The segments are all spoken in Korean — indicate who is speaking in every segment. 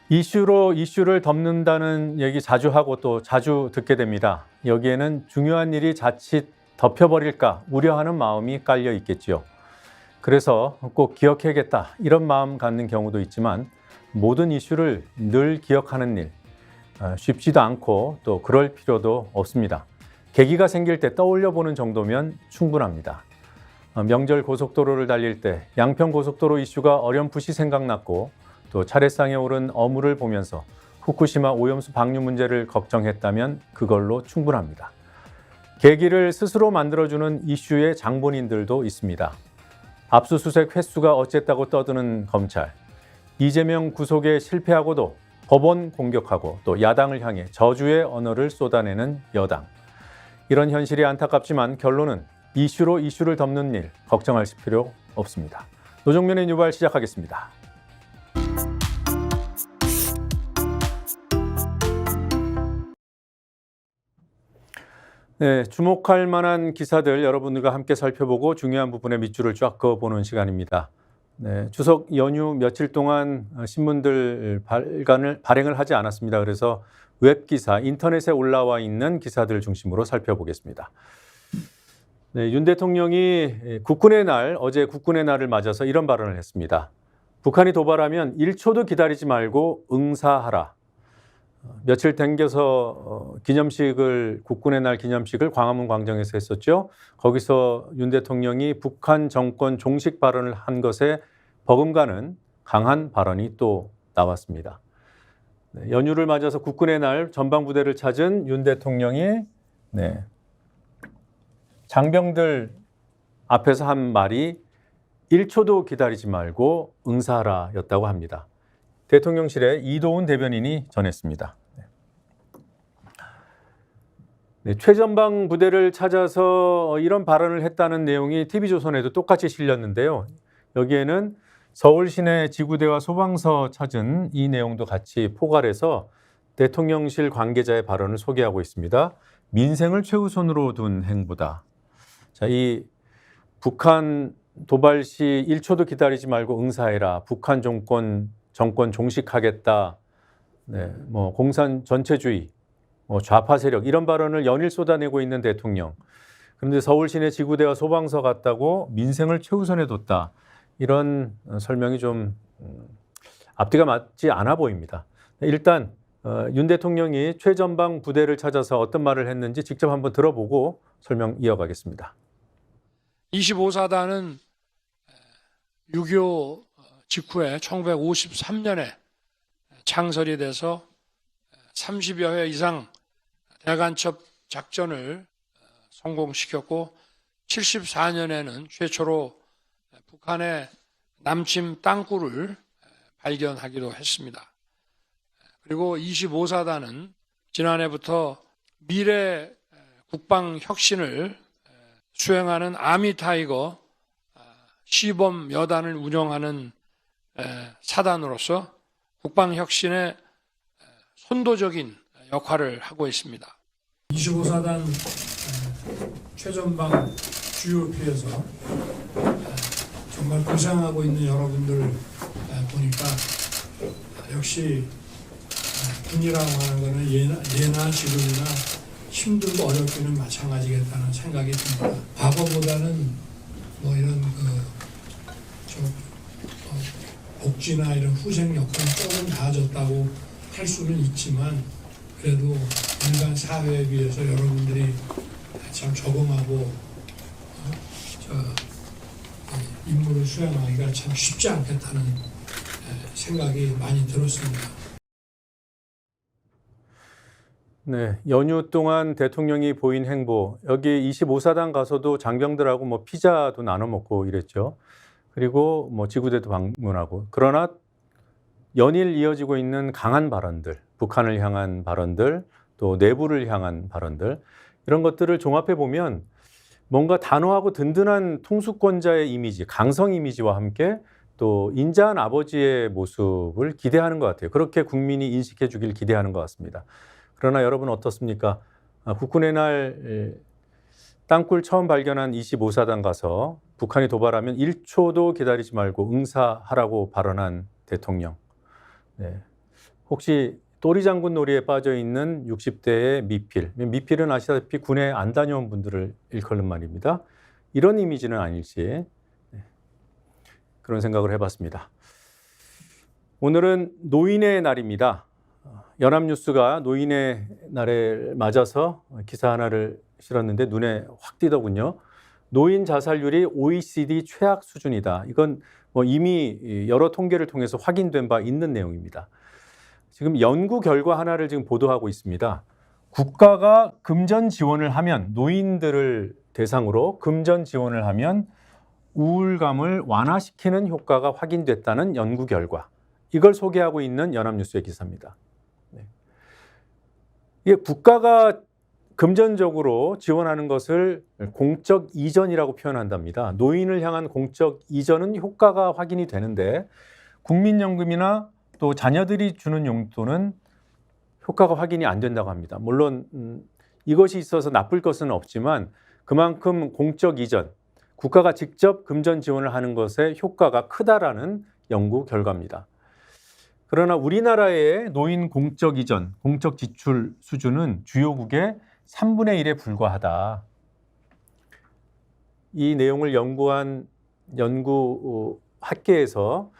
Speaker 1: 이슈로 이슈를 덮는다는 얘기 자주 하고 또 자주 듣게 됩니다. 여기에는 중요한 일이 자칫 덮여버릴까 우려하는 마음이 깔려 있겠지요. 그래서 꼭 기억해야겠다 이런 마음 갖는 경우도 있지만 모든 이슈를 늘 기억하는 일 쉽지도 않고 또 그럴 필요도 없습니다. 계기가 생길 때 떠올려 보는 정도면 충분합니다. 명절 고속도로를 달릴 때 양평 고속도로 이슈가 어렴풋이 생각났고 또 차례상에 오른 어물을 보면서 후쿠시마 오염수 방류 문제를 걱정했다면 그걸로 충분합니다. 계기를 스스로 만들어주는 이슈의 장본인들도 있습니다. 압수수색 횟수가 어쨌다고 떠드는 검찰, 이재명 구속에 실패하고도 법원 공격하고 또 야당을 향해 저주의 언어를 쏟아내는 여당. 이런 현실이 안타깝지만 결론은 이슈로 이슈를 덮는 일 걱정하실 필요 없습니다. 노정면의 유발 시작하겠습니다. 네, 주목할 만한 기사들 여러분들과 함께 살펴보고 중요한 부분에 밑줄을 쫙 그어보는 시간입니다. 네, 추석 연휴 며칠 동안 신문들 발행을 하지 않았습니다. 그래서 웹기사, 인터넷에 올라와 있는 기사들 중심으로 살펴보겠습니다. 네, 윤 대통령이 국군의 날, 어제 국군의 날을 맞아서 이런 발언을 했습니다. 북한이 도발하면 1초도 기다리지 말고 응사하라. 며칠 당겨서 국군의 날 기념식을 광화문 광장에서 했었죠. 거기서 윤 대통령이 북한 정권 종식 발언을 한 것에 버금가는 강한 발언이 또 나왔습니다. 네, 연휴를 맞아서 국군의 날 전방부대를 찾은 윤 대통령이 장병들 앞에서 한 말이 1초도 기다리지 말고 응사하라 였다고 합니다. 대통령실에 이도훈 대변인이 전했습니다. 네, 최전방 부대를 찾아서 이런 발언을 했다는 내용이 TV조선에도 똑같이 실렸는데요. 여기에는 서울 시내 지구대와 소방서 찾은 이 내용도 같이 포괄해서 대통령실 관계자의 발언을 소개하고 있습니다. 민생을 최우선으로 둔 행보다. 자, 이 북한 도발 시 1초도 기다리지 말고 응사해라. 북한 정권 종식하겠다. 네, 공산 전체주의, 좌파 세력 이런 발언을 연일 쏟아내고 있는 대통령. 그런데 서울 시내 지구대와 소방서 갔다고 민생을 최우선에 뒀다. 이런 설명이 좀 앞뒤가 맞지 않아 보입니다. 일단 윤 대통령이 최전방 부대를 찾아서 어떤 말을 했는지 직접 한번 들어보고 설명 이어가겠습니다.
Speaker 2: 25사단은 6.25 직후에 1953년에 창설이 돼서 30여 회 이상 대간첩 작전을 성공시켰고 74년에는 최초로 북한의 남침 땅굴을 발견하기도 했습니다. 그리고 25사단은 지난해부터 미래 국방 혁신을 수행하는 아미타이거 시범 여단을 운영하는 사단으로서 국방 혁신의 선도적인 역할을 하고 있습니다. 25사단 최전방 GOP에서 정말 고생하고 있는 여러분들 보니까 역시 군이라고 하는 것은 예나 지금이나 힘들고 어렵기는 마찬가지겠다는 생각이 듭니다. 과거보다는 이런 복지나 이런 후생 여건이 조금 나아졌다고 할 수는 있지만 그래도 일반 사회에 비해서 여러분들이 참 적응하고 임무를 수행하기가 참 쉽지 않겠다는 생각이 많이 들었습니다.
Speaker 1: 네, 연휴 동안 대통령이 보인 행보, 여기 25사단 가서도 장병들하고 피자도 나눠 먹고 이랬죠. 그리고 지구대도 방문하고. 그러나 연일 이어지고 있는 강한 발언들, 북한을 향한 발언들, 또 내부를 향한 발언들, 이런 것들을 종합해 보면 뭔가 단호하고 든든한 통수권자의 이미지, 강성 이미지와 함께 또 인자한 아버지의 모습을 기대하는 것 같아요. 그렇게 국민이 인식해 주길 기대하는 것 같습니다. 그러나 여러분 어떻습니까? 국군의 날 땅굴 처음 발견한 25사단 가서 북한이 도발하면 1초도 기다리지 말고 응사하라고 발언한 대통령. 네. 혹시 또리 장군 놀이에 빠져 있는 60대의 미필. 미필은 아시다시피 군에 안 다녀온 분들을 일컬는 말입니다. 이런 이미지는 아닐지 그런 생각을 해봤습니다. 오늘은 노인의 날입니다. 연합뉴스가 노인의 날에 맞아서 기사 하나를 실었는데 눈에 확 띄더군요. 노인 자살률이 OECD 최악 수준이다. 이건 뭐 이미 여러 통계를 통해서 확인된 바 있는 내용입니다. 지금 연구 결과 하나를 지금 보도하고 있습니다. 국가가 금전 지원을 하면, 노인들을 대상으로 금전 지원을 하면 우울감을 완화시키는 효과가 확인됐다는 연구 결과. 이걸 소개하고 있는 연합뉴스의 기사입니다. 이게 국가가 금전적으로 지원하는 것을 공적 이전이라고 표현한답니다. 노인을 향한 공적 이전은 효과가 확인이 되는데 국민연금이나 또 자녀들이 주는 용돈은 효과가 확인이 안 된다고 합니다. 물론 이것이 있어서 나쁠 것은 없지만 그만큼 공적 이전, 국가가 직접 금전 지원을 하는 것에 효과가 크다라는 연구 결과입니다. 그러나 우리나라의 노인 공적 이전, 공적 지출 수준은 주요국의 3분의 1에 불과하다. 이 내용을 연구한 연구 학계에서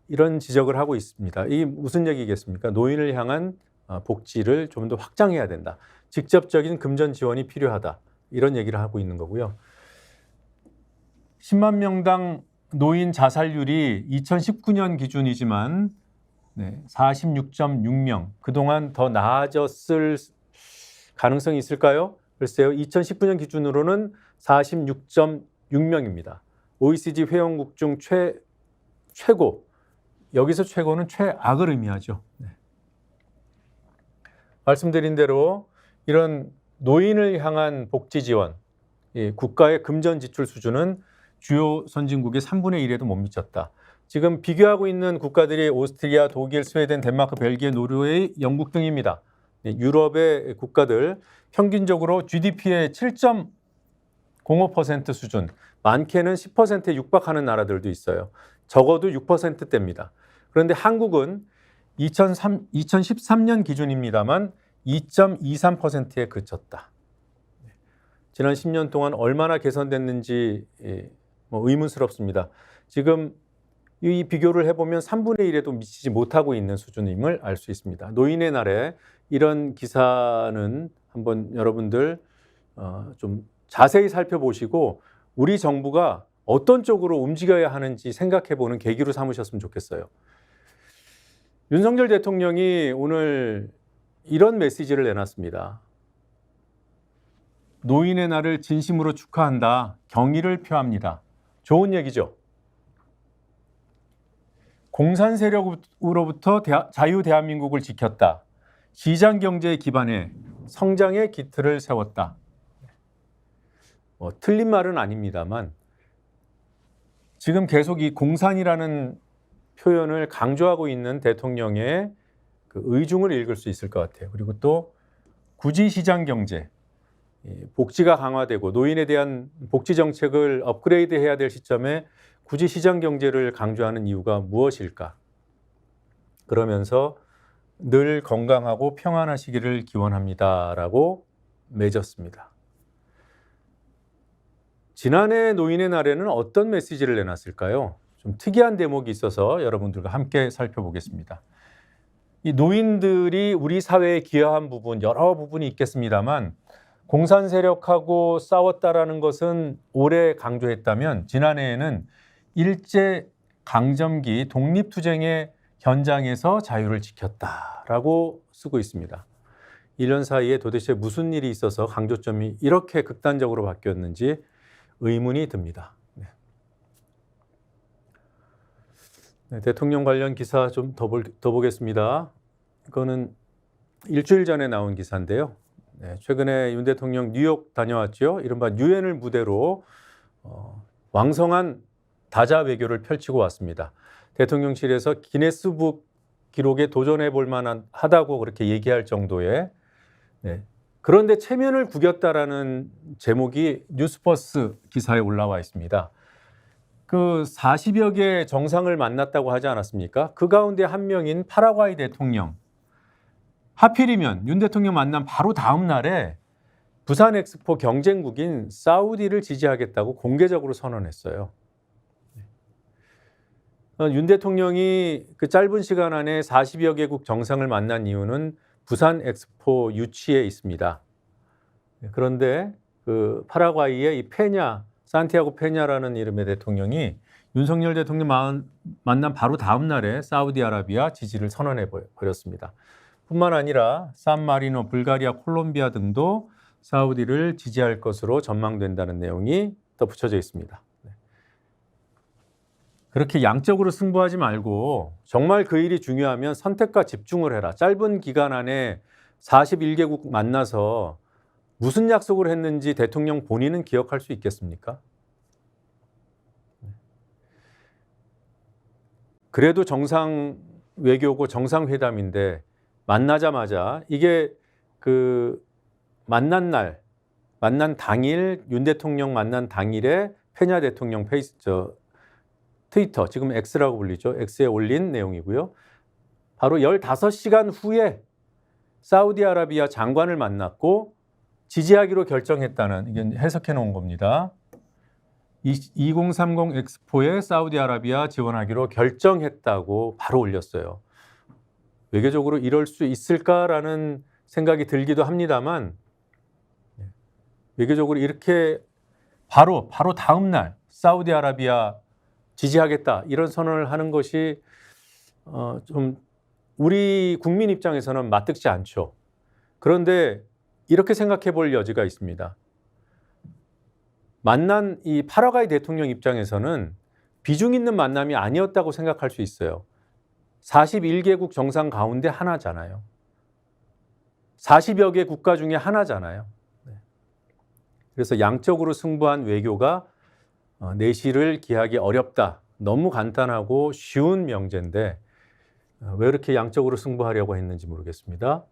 Speaker 1: 이런 지적을 하고 있습니다. 이게 무슨 얘기겠습니까? 노인을 향한 복지를 좀 더 확장해야 된다. 직접적인 금전 지원이 필요하다. 이런 얘기를 하고 있는 거고요. 10만 명당 노인 자살률이 2019년 기준이지만 46.6명. 그동안 더 나아졌을 가능성이 있을까요? 글쎄요. 2019년 기준으로는 46.6명입니다. OECD 회원국 중 최고. 여기서 최고는 최악을 의미하죠. 말씀드린 대로 이런 노인을 향한 복지 지원, 국가의 금전 지출 수준은 주요 선진국의 3분의 1에도 못 미쳤다. 지금 비교하고 있는 국가들이 오스트리아, 독일, 스웨덴, 덴마크, 벨기에, 노르웨이, 영국 등입니다. 유럽의 국가들 평균적으로 GDP의 7.05% 수준, 많게는 10%에 육박하는 나라들도 있어요. 적어도 6%대입니다. 그런데 한국은 2013년 기준입니다만 2.23%에 그쳤다. 지난 10년 동안 얼마나 개선됐는지 의문스럽습니다. 지금 이 비교를 해보면 3분의 1에도 미치지 못하고 있는 수준임을 알 수 있습니다. 노인의 날에 이런 기사는 한번 여러분들 좀 자세히 살펴보시고 우리 정부가 어떤 쪽으로 움직여야 하는지 생각해보는 계기로 삼으셨으면 좋겠어요. 윤석열 대통령이 오늘 이런 메시지를 내놨습니다. 노인의 날을 진심으로 축하한다. 경의를 표합니다. 좋은 얘기죠. 공산 세력으로부터 자유 대한민국을 지켰다. 시장 경제에 기반해 성장의 기틀을 세웠다. 틀린 말은 아닙니다만 지금 계속 이 공산이라는 표현을 강조하고 있는 대통령의 그 의중을 읽을 수 있을 것 같아요. 그리고 또 굳이 시장 경제, 복지가 강화되고 노인에 대한 복지 정책을 업그레이드해야 될 시점에 굳이 시장 경제를 강조하는 이유가 무엇일까? 그러면서 늘 건강하고 평안하시기를 기원합니다라고 맺었습니다. 지난해 노인의 날에는 어떤 메시지를 내놨을까요? 좀 특이한 대목이 있어서 여러분들과 함께 살펴보겠습니다. 이 노인들이 우리 사회에 기여한 부분, 여러 부분이 있겠습니다만 공산 세력하고 싸웠다라는 것은 오래 강조했다면 지난해에는 일제 강점기 독립투쟁의 현장에서 자유를 지켰다라고 쓰고 있습니다. 1년 사이에 도대체 무슨 일이 있어서 강조점이 이렇게 극단적으로 바뀌었는지 의문이 듭니다. 대통령 관련 기사 좀 더 보겠습니다. 이거는 일주일 전에 나온 기사인데요. 최근에 윤 대통령 뉴욕 다녀왔죠. 이른바 유엔을 무대로 왕성한 다자 외교를 펼치고 왔습니다. 대통령실에서 기네스북 기록에 도전해 볼 만하다고 그렇게 얘기할 정도의 그런데 체면을 구겼다라는 제목이 뉴스버스 기사에 올라와 있습니다. 그 40여 개 정상을 만났다고 하지 않았습니까? 그 가운데 한 명인 파라과이 대통령, 하필이면 윤 대통령 만난 바로 다음 날에 부산 엑스포 경쟁국인 사우디를 지지하겠다고 공개적으로 선언했어요. 윤 대통령이 그 짧은 시간 안에 40여 개국 정상을 만난 이유는 부산 엑스포 유치에 있습니다. 그런데 그 파라과이의 이 페냐, 산티아고 페냐라는 이름의 대통령이 윤석열 대통령 만난 바로 다음 날에 사우디아라비아 지지를 선언해 버렸습니다. 뿐만 아니라 산마리노, 불가리아, 콜롬비아 등도 사우디를 지지할 것으로 전망된다는 내용이 덧붙여져 있습니다. 그렇게 양적으로 승부하지 말고 정말 그 일이 중요하면 선택과 집중을 해라. 짧은 기간 안에 41개국 만나서 무슨 약속을 했는지 대통령 본인은 기억할 수 있겠습니까? 그래도 정상 외교고 정상회담인데 만나자마자 이게 그 만난 당일 윤 대통령 만난 당일에 페냐 대통령 트위터, 지금 X라고 불리죠. X에 올린 내용이고요. 바로 15시간 후에 사우디아라비아 장관을 만났고 지지하기로 결정했다는, 이게 해석해 놓은 겁니다. 2030 엑스포에 사우디아라비아 지원하기로 결정했다고 바로 올렸어요. 외교적으로 이럴 수 있을까라는 생각이 들기도 합니다만, 외교적으로 이렇게 바로 다음 날 사우디아라비아 지지하겠다 이런 선언을 하는 것이 좀 우리 국민 입장에서는 마뜩지 않죠. 그런데 이렇게 생각해 볼 여지가 있습니다. 만난 이 파라과이 대통령 입장에서는 비중 있는 만남이 아니었다고 생각할 수 있어요. 41개국 정상 가운데 하나잖아요. 40여 개 국가 중에 하나잖아요. 그래서 양적으로 승부한 외교가 내실을 기하기 어렵다. 너무 간단하고 쉬운 명제인데 왜 이렇게 양적으로 승부하려고 했는지 모르겠습니다.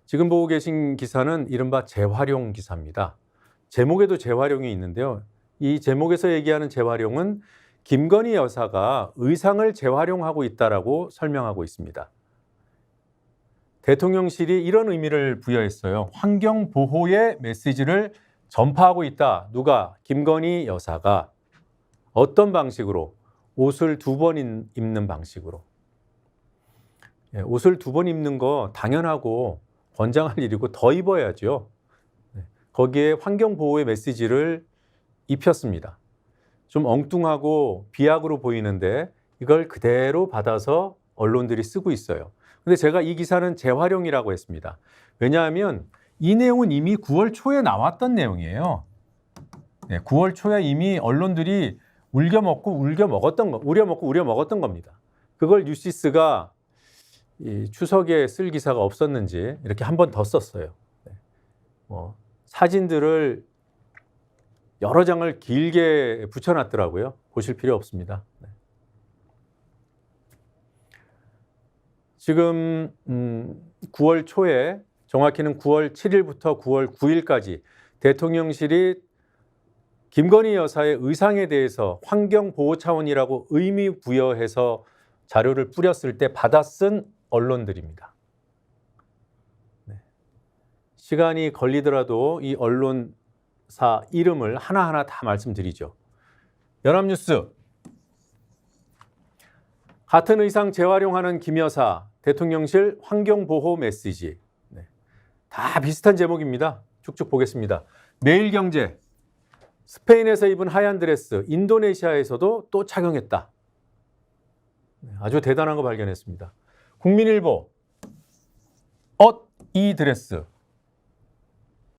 Speaker 1: 지금 보고 계신 기사는 이른바 재활용 기사입니다. 제목에도 재활용이 있는데요. 이 제목에서 얘기하는 재활용은 김건희 여사가 의상을 재활용하고 있다라고 설명하고 있습니다. 대통령실이 이런 의미를 부여했어요. 환경 보호의 메시지를 전파하고 있다. 누가? 김건희 여사가. 어떤 방식으로? 옷을 2번 입는 방식으로. 옷을 2번 입는 거 당연하고 권장할 일이고 더 입어야죠. 거기에 환경 보호의 메시지를 입혔습니다. 좀 엉뚱하고 비약으로 보이는데 이걸 그대로 받아서 언론들이 쓰고 있어요. 근데 제가 이 기사는 재활용이라고 했습니다. 왜냐하면 이 내용은 이미 9월 초에 나왔던 내용이에요. 9월 초에 이미 언론들이 우려먹고 우려먹었던 겁니다. 그걸 뉴시스가 이 추석에 쓸 기사가 없었는지 이렇게 한 번 더 썼어요. 사진들을 여러 장을 길게 붙여놨더라고요. 보실 필요 없습니다. 지금 9월 초에, 정확히는 9월 7일부터 9월 9일까지 대통령실이 김건희 여사의 의상에 대해서 환경 보호 차원이라고 의미 부여해서 자료를 뿌렸을 때 받아 쓴 언론들입니다. 시간이 걸리더라도 이 언론사 이름을 하나하나 다 말씀드리죠. 연합뉴스. 같은 의상 재활용하는 김 여사, 대통령실 환경보호 메시지. 다 비슷한 제목입니다. 쭉쭉 보겠습니다. 매일경제. 스페인에서 입은 하얀 드레스, 인도네시아에서도 또 착용했다. 아주 대단한 거 발견했습니다. 국민일보. 이 드레스.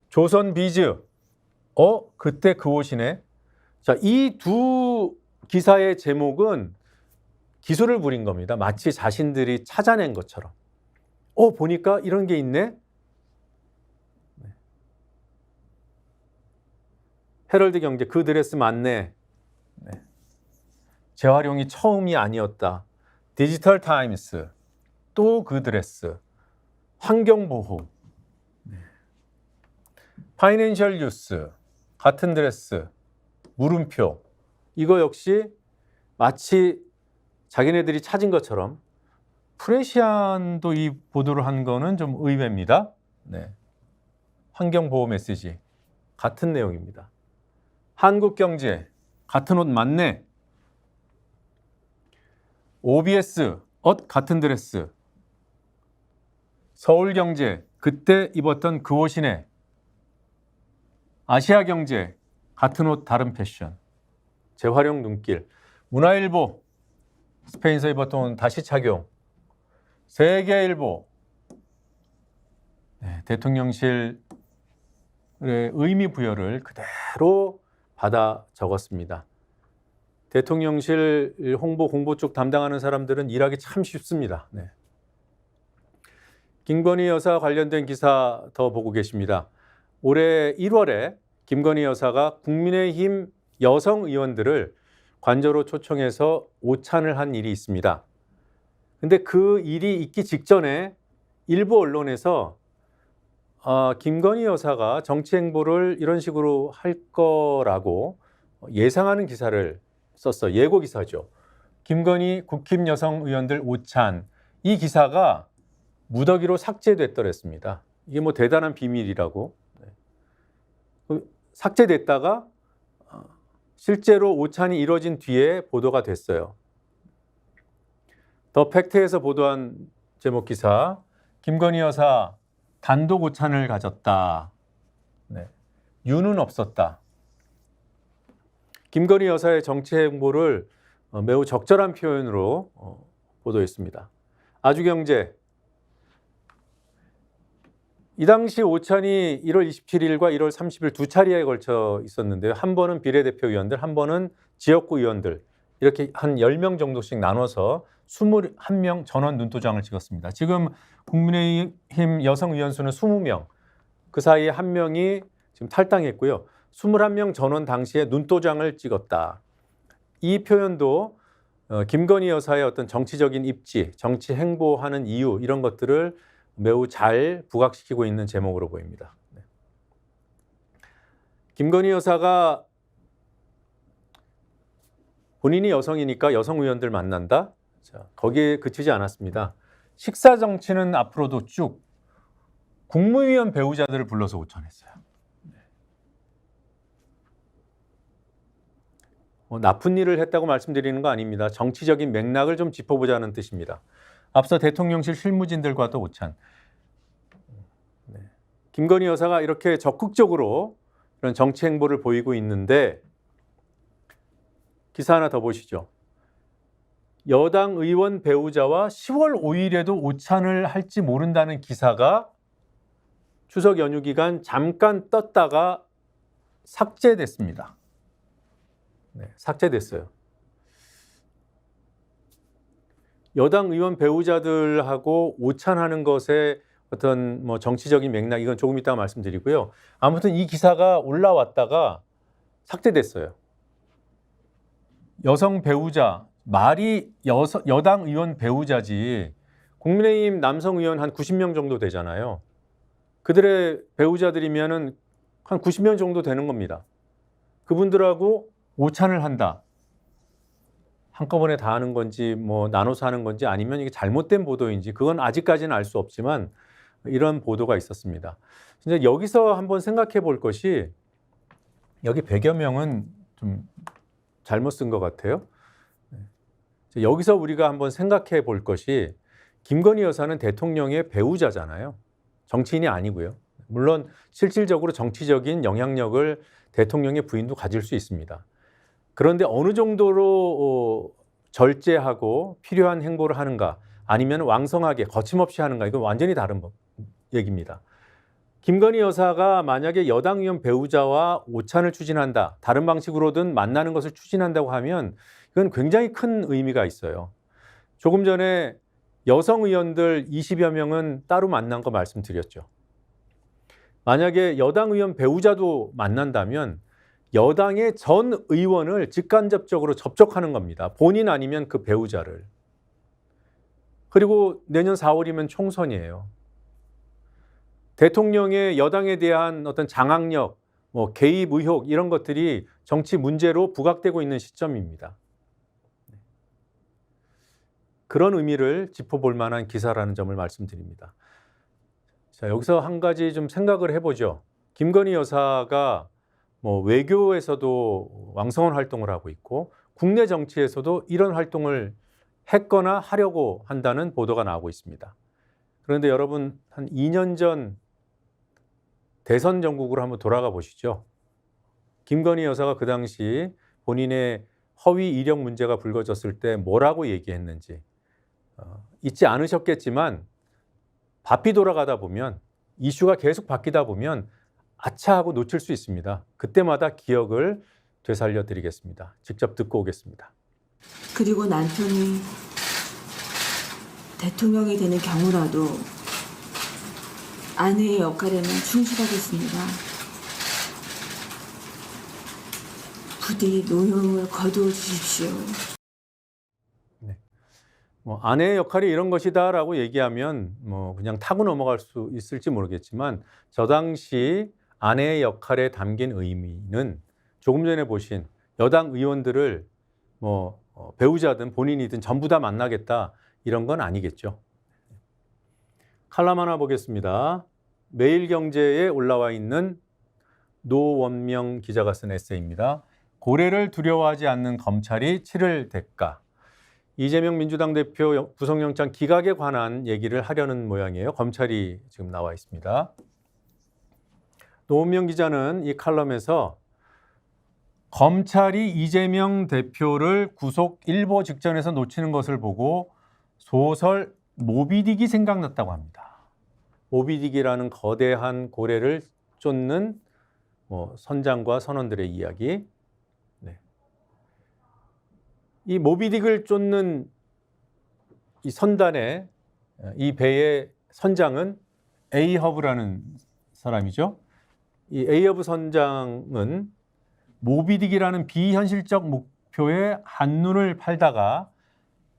Speaker 1: 조선비즈. 그때 그 옷이네. 자, 이 두 기사의 제목은 기술을 부린 겁니다. 마치 자신들이 찾아낸 것처럼. 보니까 이런 게 있네. 헤럴드 경제, 그 드레스 맞네. 재활용이 처음이 아니었다. 디지털 타임스, 또 그 드레스. 환경보호. 파이낸셜 뉴스, 같은 드레스. 물음표. 이거 역시 마치 자기네들이 찾은 것처럼 프레시안도 이 보도를 한 거는 좀 의외입니다. 네. 환경보호 메시지 같은 내용입니다. 한국경제 같은 옷 맞네. OBS 옷 같은 드레스. 서울경제 그때 입었던 그 옷이네. 아시아경제 같은 옷 다른 패션. 재활용 눈길. 문화일보 스페인에서 입었던 옷 다시 착용. 세계일보 네, 대통령실의 의미 부여를 그대로 받아 적었습니다. 대통령실 홍보, 공보 쪽 담당하는 사람들은 일하기 참 쉽습니다. 네. 김건희 여사 관련된 기사 더 보고 계십니다. 올해 1월에 김건희 여사가 국민의힘 여성 의원들을 관저로 초청해서 오찬을 한 일이 있습니다. 근데 그 일이 있기 직전에 일부 언론에서 김건희 여사가 정치 행보를 이런 식으로 할 거라고 예상하는 기사를 썼어요. 예고 기사죠. 김건희 국힘 여성 의원들 오찬. 이 기사가 무더기로 삭제됐더랬습니다. 이게 뭐 대단한 비밀이라고. 삭제됐다가 실제로 오찬이 이뤄진 뒤에 보도가 됐어요. 더 팩트에서 보도한 제목 기사, 김건희 여사 단독 오찬을 가졌다. 네. 유는 없었다. 김건희 여사의 정치 행보를 매우 적절한 표현으로 보도했습니다. 아주경제. 이 당시 오찬이 1월 27일과 1월 30일 두 차례에 걸쳐 있었는데요. 한 번은 비례대표 의원들, 한 번은 지역구 의원들 이렇게 한 10명 정도씩 나눠서 21명 전원 눈도장을 찍었습니다. 지금 국민의힘 여성 의원 수는 20명. 그 사이에 한 명이 지금 탈당했고요. 21명 전원 당시에 눈도장을 찍었다. 이 표현도 김건희 여사의 어떤 정치적인 입지, 정치 행보하는 이유 이런 것들을 매우 잘 부각시키고 있는 제목으로 보입니다. 네. 김건희 여사가 본인이 여성이니까 여성 의원들 만난다? 자, 거기에 그치지 않았습니다. 식사 정치는 앞으로도 쭉 국무위원 배우자들을 불러서 오찬했어요. 나쁜 일을 했다고 말씀드리는 거 아닙니다. 정치적인 맥락을 좀 짚어보자는 뜻입니다. 앞서 대통령실 실무진들과도 오찬. 네. 김건희 여사가 이렇게 적극적으로 이런 정치 행보를 보이고 있는데 기사 하나 더 보시죠. 여당 의원 배우자와 10월 5일에도 오찬을 할지 모른다는 기사가 추석 연휴 기간 잠깐 떴다가 삭제됐습니다. 네, 삭제됐어요. 여당 의원 배우자들하고 오찬하는 것에 어떤 뭐 정치적인 맥락 이건 조금 이따가 말씀드리고요. 아무튼 이 기사가 올라왔다가 삭제됐어요. 여성 배우자 말이 여당 의원 배우자지 국민의힘 남성 의원 한 90명 정도 되잖아요. 그들의 배우자들이면은 한 90명 정도 되는 겁니다. 그분들하고 오찬을 한다. 한꺼번에 다 하는 건지 뭐 나눠서 하는 건지 아니면 이게 잘못된 보도인지 그건 아직까지는 알 수 없지만 이런 보도가 있었습니다. 이제 여기서 한번 생각해 볼 것이 여기 100여 명은 좀 잘못 쓴 것 같아요. 여기서 우리가 한번 생각해 볼 것이 김건희 여사는 대통령의 배우자잖아요. 정치인이 아니고요. 물론 실질적으로 정치적인 영향력을 대통령의 부인도 가질 수 있습니다. 그런데 어느 정도로 절제하고 필요한 행보를 하는가 아니면 왕성하게 거침없이 하는가 이건 완전히 다른 얘기입니다. 김건희 여사가 만약에 여당 의원 배우자와 오찬을 추진한다. 다른 방식으로든 만나는 것을 추진한다고 하면 이건 굉장히 큰 의미가 있어요. 조금 전에 여성 의원들 20여 명은 따로 만난 거 말씀드렸죠. 만약에 여당 의원 배우자도 만난다면 여당의 전 의원을 직간접적으로 접촉하는 겁니다. 본인 아니면 그 배우자를. 그리고 내년 4월이면 총선이에요. 대통령의 여당에 대한 어떤 장악력, 뭐 개입 의혹 이런 것들이 정치 문제로 부각되고 있는 시점입니다. 그런 의미를 짚어볼 만한 기사라는 점을 말씀드립니다. 자, 여기서 한 가지 좀 생각을 해보죠. 김건희 여사가 뭐 외교에서도 왕성한 활동을 하고 있고 국내 정치에서도 이런 활동을 했거나 하려고 한다는 보도가 나오고 있습니다. 그런데 여러분 한 2년 전 대선 전국으로 한번 돌아가 보시죠. 김건희 여사가 그 당시 본인의 허위 이력 문제가 불거졌을 때 뭐라고 얘기했는지 잊지 않으셨겠지만 바삐 돌아가다 보면 이슈가 계속 바뀌다 보면 아차 하고 놓칠 수 있습니다. 그때마다 기억을 되살려 드리겠습니다. 직접 듣고 오겠습니다.
Speaker 3: 그리고 남편이 대통령이 되는 경우라도 아내의 역할에는 충실하겠습니다. 부디 노여움을 거두어 주십시오.
Speaker 1: 뭐 아내의 역할이 이런 것이다라고 얘기하면 뭐 그냥 타고 넘어갈 수 있을지 모르겠지만 저 당시 아내의 역할에 담긴 의미는 조금 전에 보신 여당 의원들을 뭐 배우자든 본인이든 전부 다 만나겠다 이런 건 아니겠죠. 칼럼 하나 보겠습니다. 매일경제에 올라와 있는 노원명 기자가 쓴 에세이입니다. 고래를 두려워하지 않는 검찰이 치를 대가. 이재명 민주당 대표 구속영장 기각에 관한 얘기를 하려는 모양이에요. 검찰이 지금 나와 있습니다. 노원명 기자는 이 칼럼에서 검찰이 이재명 대표를 구속 일보 직전에서 놓치는 것을 보고 소설 모비딕이 생각났다고 합니다. 모비딕이라는 거대한 고래를 쫓는 선장과 선원들의 이야기. 이 모비딕을 쫓는 이 선단의 이 배의 선장은 에이허브라는 사람이죠. 이 에이허브 선장은 모비딕이라는 비현실적 목표에 한눈을 팔다가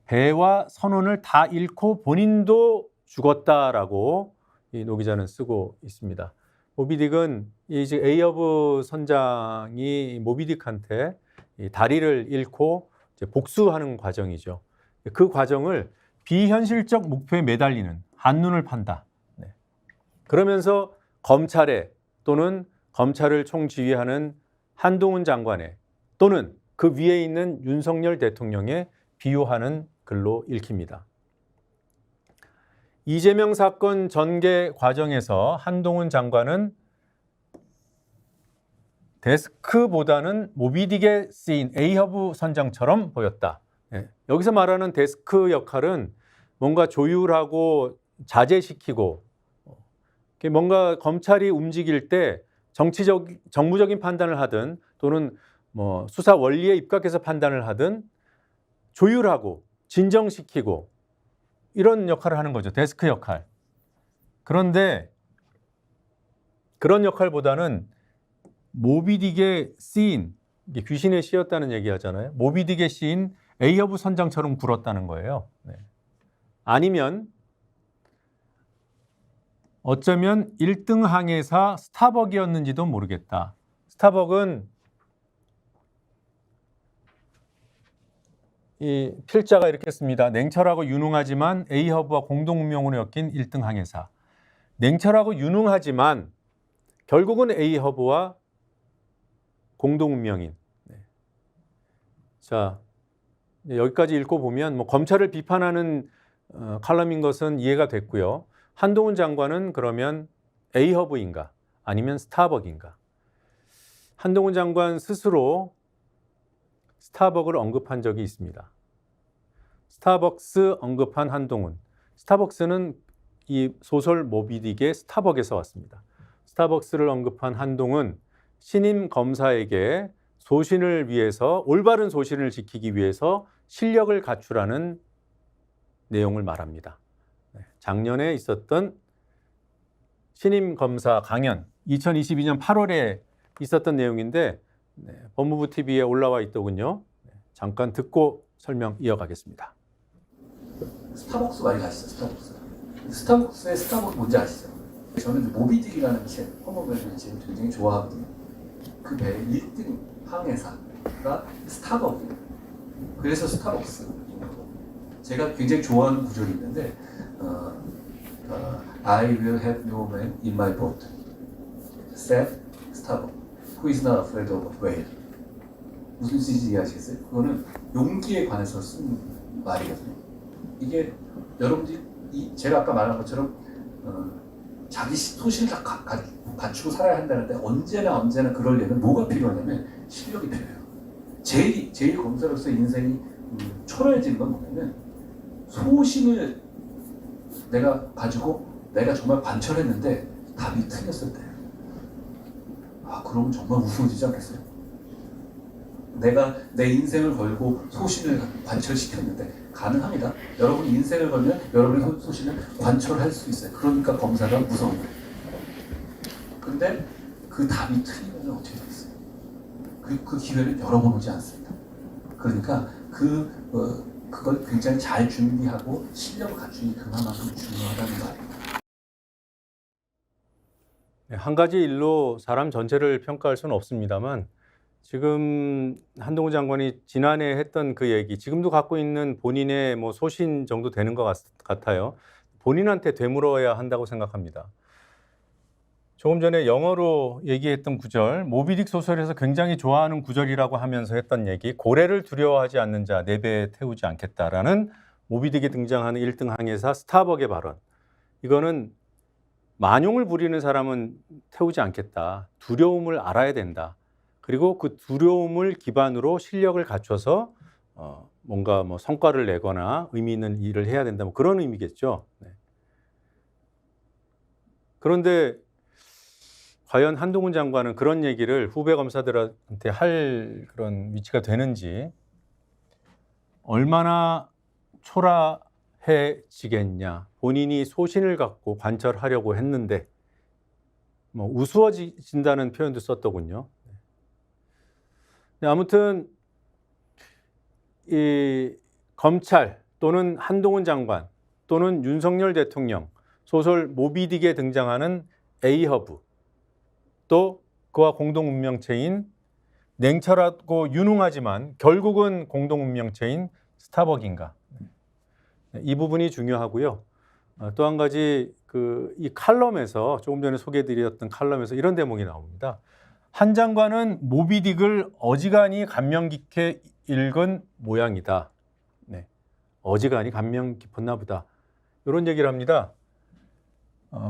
Speaker 1: 배와 선원을 다 잃고 본인도 죽었다라고 이 노 기자는 쓰고 있습니다. 모비딕은 이제 에이허브 선장이 모비딕한테 이 다리를 잃고 이제 복수하는 과정이죠. 그 과정을 비현실적 목표에 매달리는 한눈을 판다. 네. 그러면서 검찰에 또는 검찰을 총지휘하는 한동훈 장관에 또는 그 위에 있는 윤석열 대통령에 비유하는 글로 읽힙니다. 이재명 사건 전개 과정에서 한동훈 장관은 데스크보다는 모비딕에 쓰인 에이허브 선장처럼 보였다. 여기서 말하는 데스크 역할은 뭔가 조율하고 자제시키고 뭔가 검찰이 움직일 때 정무적인 판단을 하든 또는 뭐 수사 원리에 입각해서 판단을 하든 조율하고 진정시키고 이런 역할을 하는 거죠. 데스크 역할. 그런데 그런 역할보다는 모비딕에 쓰인, 귀신에 씌었다는 얘기 하잖아요. 모비딕에 씌인 에이허브 선장처럼 굴었다는 거예요. 네. 아니면 어쩌면 1등 항해사 스타벅이었는지도 모르겠다. 스타벅은 이 필자가 이렇게 씁니다. 냉철하고 유능하지만 에이허브와 공동운명으로 엮인 1등 항해사. 냉철하고 유능하지만 결국은 에이허브와 공동운명인. 자, 여기까지 읽고 보면 뭐 검찰을 비판하는 칼럼인 것은 이해가 됐고요. 한동훈 장관은 그러면 에이허브인가 아니면 스타벅인가? 한동훈 장관 스스로 스타벅을 언급한 적이 있습니다. 스타벅스 언급한 한동훈. 스타벅스는 이 소설 모비딕의 스타벅에서 왔습니다. 스타벅스를 언급한 한동훈, 신임 검사에게 소신을 위해서, 올바른 소신을 지키기 위해서 실력을 갖추라는 내용을 말합니다. 작년에 있었던 신임 검사 강연, 2022년 8월에 있었던 내용인데 법무부 TV에 올라와 있더군요. 잠깐 듣고 설명 이어가겠습니다.
Speaker 4: 스타벅스 많이 가시죠? 스타벅스의 스타벅 뭔지 아시죠? 저는 모비딕이라는 책, 허머벨의 책을 굉장히 좋아하거든요. 그 배의 1등 항해사가 스타벅이에요. 그래서 스타벅스. 제가 굉장히 좋아하는 구절이 있는데 I will have no man in my boat, said Starbuck, who is not afraid of a whale. 무슨 뜻인지 이해하시겠어요? 그거는 용기에 관해서 쓴 말이거든요. 이게 여러분들이 제가 아까 말한 것처럼 자기 소신을 다 갖추고 살아야 한다는데 언제나 그러려면 뭐가 필요하냐면 실력이 필요해요. 제일 검사로서 인생이 초라해지는 건 뭐냐면 소신을 내가 가지고 내가 정말 관철했는데 답이 틀렸을 때, 그러면 정말 무서워지지 않겠어요? 내가 내 인생을 걸고 소신을 관철시켰는데 가능합니다. 여러분이 인생을 걸면 여러분의 소신을 관철할 수 있어요. 그러니까 검사가 무서운 거예요. 근데 그 답이 틀리면 어떻게 되겠어요? 그 기회를 여러 번 오지 않습니다. 그러니까 그걸 굉장히 잘 준비하고 실력을 갖추니 그만큼 중요하다는 말이에요.
Speaker 1: 네, 한 가지 일로 사람 전체를 평가할 수는 없습니다만 지금 한동훈 장관이 지난해 했던 그 얘기, 지금도 갖고 있는 본인의 뭐 소신 정도 되는 것 같아요. 본인한테 되물어야 한다고 생각합니다. 조금 전에 영어로 얘기했던 구절, 모비딕 소설에서 굉장히 좋아하는 구절이라고 하면서 했던 얘기, 고래를 두려워하지 않는 자 내 배에 태우지 않겠다라는 모비딕에 등장하는 1등 항해사 스타벅의 발언. 이거는 만용을 부리는 사람은 태우지 않겠다. 두려움을 알아야 된다. 그리고 그 두려움을 기반으로 실력을 갖춰서 뭔가 뭐 성과를 내거나 의미 있는 일을 해야 된다. 뭐 그런 의미겠죠. 네. 그런데 과연 한동훈 장관은 그런 얘기를 후배 검사들한테 할 그런 위치가 되는지, 얼마나 초라해지겠냐. 본인이 소신을 갖고 관철하려고 했는데 뭐 우스워진다는 표현도 썼더군요. 아무튼 이 검찰 또는 한동훈 장관 또는 윤석열 대통령, 소설 모비딕에 등장하는 에이허브, 또 그와 공동 운명체인 냉철하고 유능하지만 결국은 공동 운명체인 스타벅인가, 이 부분이 중요하고요. 또 한 가지 이 칼럼에서, 조금 전에 소개해드렸던 칼럼에서 이런 대목이 나옵니다. 한 장관은 모비딕을 어지간히 감명 깊게 읽은 모양이다. 네, 어지간히 감명 깊었나 보다. 이런 얘기를 합니다.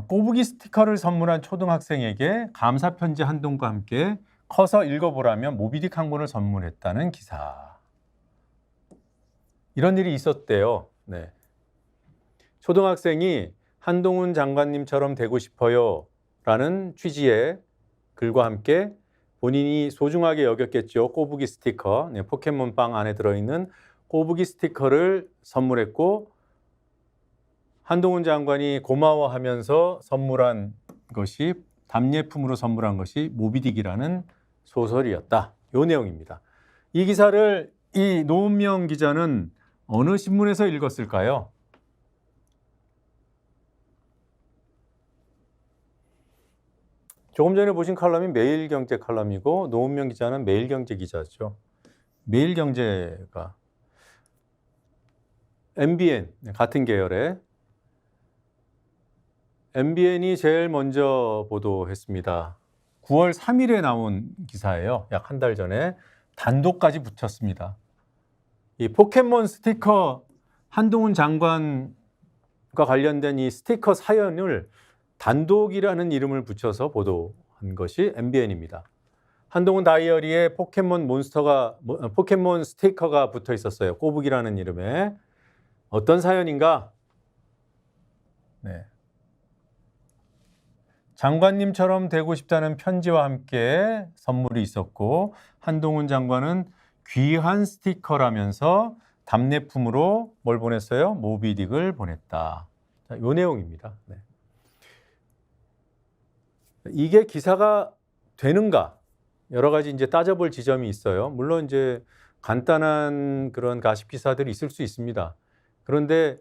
Speaker 1: 꼬부기 스티커를 선물한 초등학생에게 감사 편지 한 통과 함께 커서 읽어보라며 모비딕 한 권을 선물했다는 기사. 이런 일이 있었대요. 네. 초등학생이 한동훈 장관님처럼 되고 싶어요 라는 취지의 글과 함께 본인이 소중하게 여겼겠죠. 꼬부기 스티커, 네, 포켓몬빵 안에 들어있는 꼬부기 스티커를 선물했고, 한동훈 장관이 고마워하면서 선물한 것이, 답례품으로 선물한 것이 모비딕이라는 소설이었다. 이 내용입니다. 이 기사를 이 노은명 기자는 어느 신문에서 읽었을까요? 조금 전에 보신 칼럼이 매일경제 칼럼이고 노은명 기자는 매일경제 기자죠. 매일경제가 MBN 같은 계열의 MBN이 제일 먼저 보도했습니다. 9월 3일에 나온 기사예요. 약 한 달 전에 단독까지 붙였습니다. 이 포켓몬 스티커, 한동훈 장관과 관련된 이 스티커 사연을 단독이라는 이름을 붙여서 보도한 것이 MBN입니다. 한동훈 다이어리에 포켓몬 스티커가 붙어 있었어요. 꼬북이라는 이름에. 어떤 사연인가? 네. 장관님처럼 되고 싶다는 편지와 함께 선물이 있었고, 한동훈 장관은 귀한 스티커라면서 답례품으로 뭘 보냈어요? 모비딕을 보냈다. 자, 이 내용입니다. 네. 이게 기사가 되는가? 여러 가지 이제 따져볼 지점이 있어요. 물론 이제 간단한 그런 가십 기사들이 있을 수 있습니다. 그런데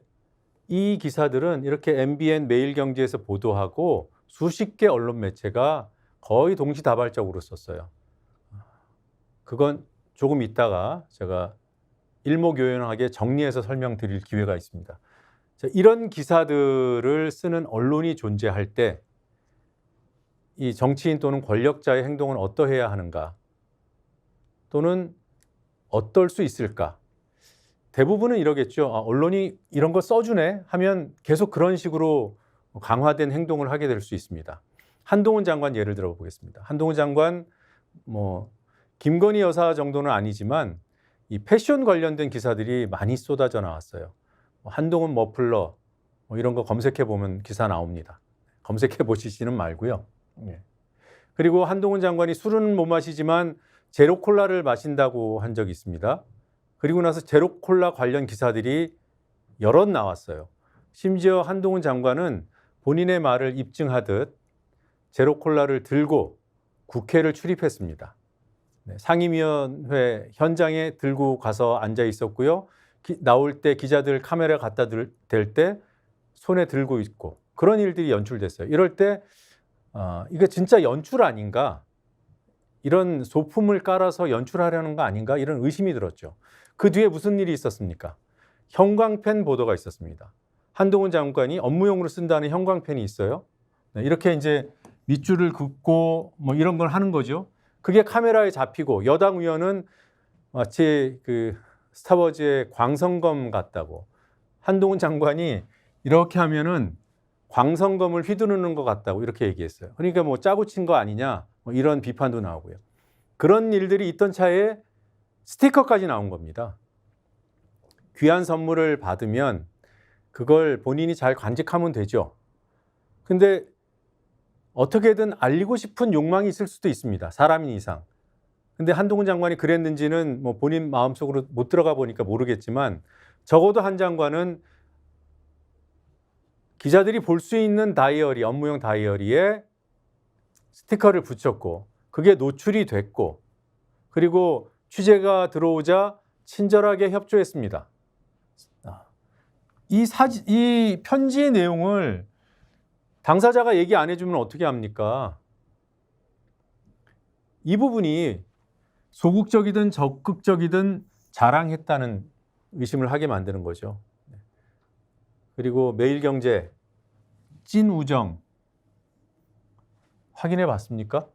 Speaker 1: 이 기사들은 이렇게 MBN 매일경제에서 보도하고 수십 개 언론 매체가 거의 동시다발적으로 썼어요. 그건 조금 있다가 제가 일목요연하게 정리해서 설명드릴 기회가 있습니다. 자, 이런 기사들을 쓰는 언론이 존재할 때 이 정치인 또는 권력자의 행동은 어떠해야 하는가, 또는 어떨 수 있을까? 대부분은 이러겠죠. 언론이 이런 거 써주네 하면 계속 그런 식으로 강화된 행동을 하게 될 수 있습니다. 한동훈 장관 예를 들어 보겠습니다. 한동훈 장관 김건희 여사 정도는 아니지만 이 패션 관련된 기사들이 많이 쏟아져 나왔어요. 한동훈 머플러 이런 거 검색해 보면 기사 나옵니다. 검색해 보시지는 말고요. 그리고 한동훈 장관이 술은 못 마시지만 제로 콜라를 마신다고 한 적이 있습니다. 그리고 나서 제로 콜라 관련 기사들이 여럿 나왔어요. 심지어 한동훈 장관은 본인의 말을 입증하듯 제로 콜라를 들고 국회를 출입했습니다. 상임위원회 현장에 들고 가서 앉아 있었고요. 나올 때 기자들 카메라 갖다 댈 때 손에 들고 있고, 그런 일들이 연출됐어요. 이럴 때 이게 진짜 연출 아닌가? 이런 소품을 깔아서 연출하려는 거 아닌가? 이런 의심이 들었죠. 그 뒤에 무슨 일이 있었습니까? 형광펜 보도가 있었습니다. 한동훈 장관이 업무용으로 쓴다는 형광펜이 있어요. 이렇게 이제 밑줄을 긋고 이런 걸 하는 거죠. 그게 카메라에 잡히고 여당 의원은 마치 그 스타워즈의 광선검 같다고, 한동훈 장관이 이렇게 하면은 광선검을 휘두르는 것 같다고 이렇게 얘기했어요. 그러니까 짜고 친 거 아니냐 이런 비판도 나오고요. 그런 일들이 있던 차에 스티커까지 나온 겁니다. 귀한 선물을 받으면 그걸 본인이 잘 간직하면 되죠. 근데 어떻게든 알리고 싶은 욕망이 있을 수도 있습니다. 사람인 이상. 근데 한동훈 장관이 그랬는지는 본인 마음속으로 못 들어가 보니까 모르겠지만, 적어도 한 장관은 기자들이 볼 수 있는 다이어리, 업무용 다이어리에 스티커를 붙였고, 그게 노출이 됐고, 그리고 취재가 들어오자 친절하게 협조했습니다. 이 편지의 내용을 당사자가 얘기 안 해주면 어떻게 합니까? 이 부분이 소극적이든 적극적이든 자랑했다는 의심을 하게 만드는 거죠. 그리고 매일경제 찐 우정 확인해 봤습니까?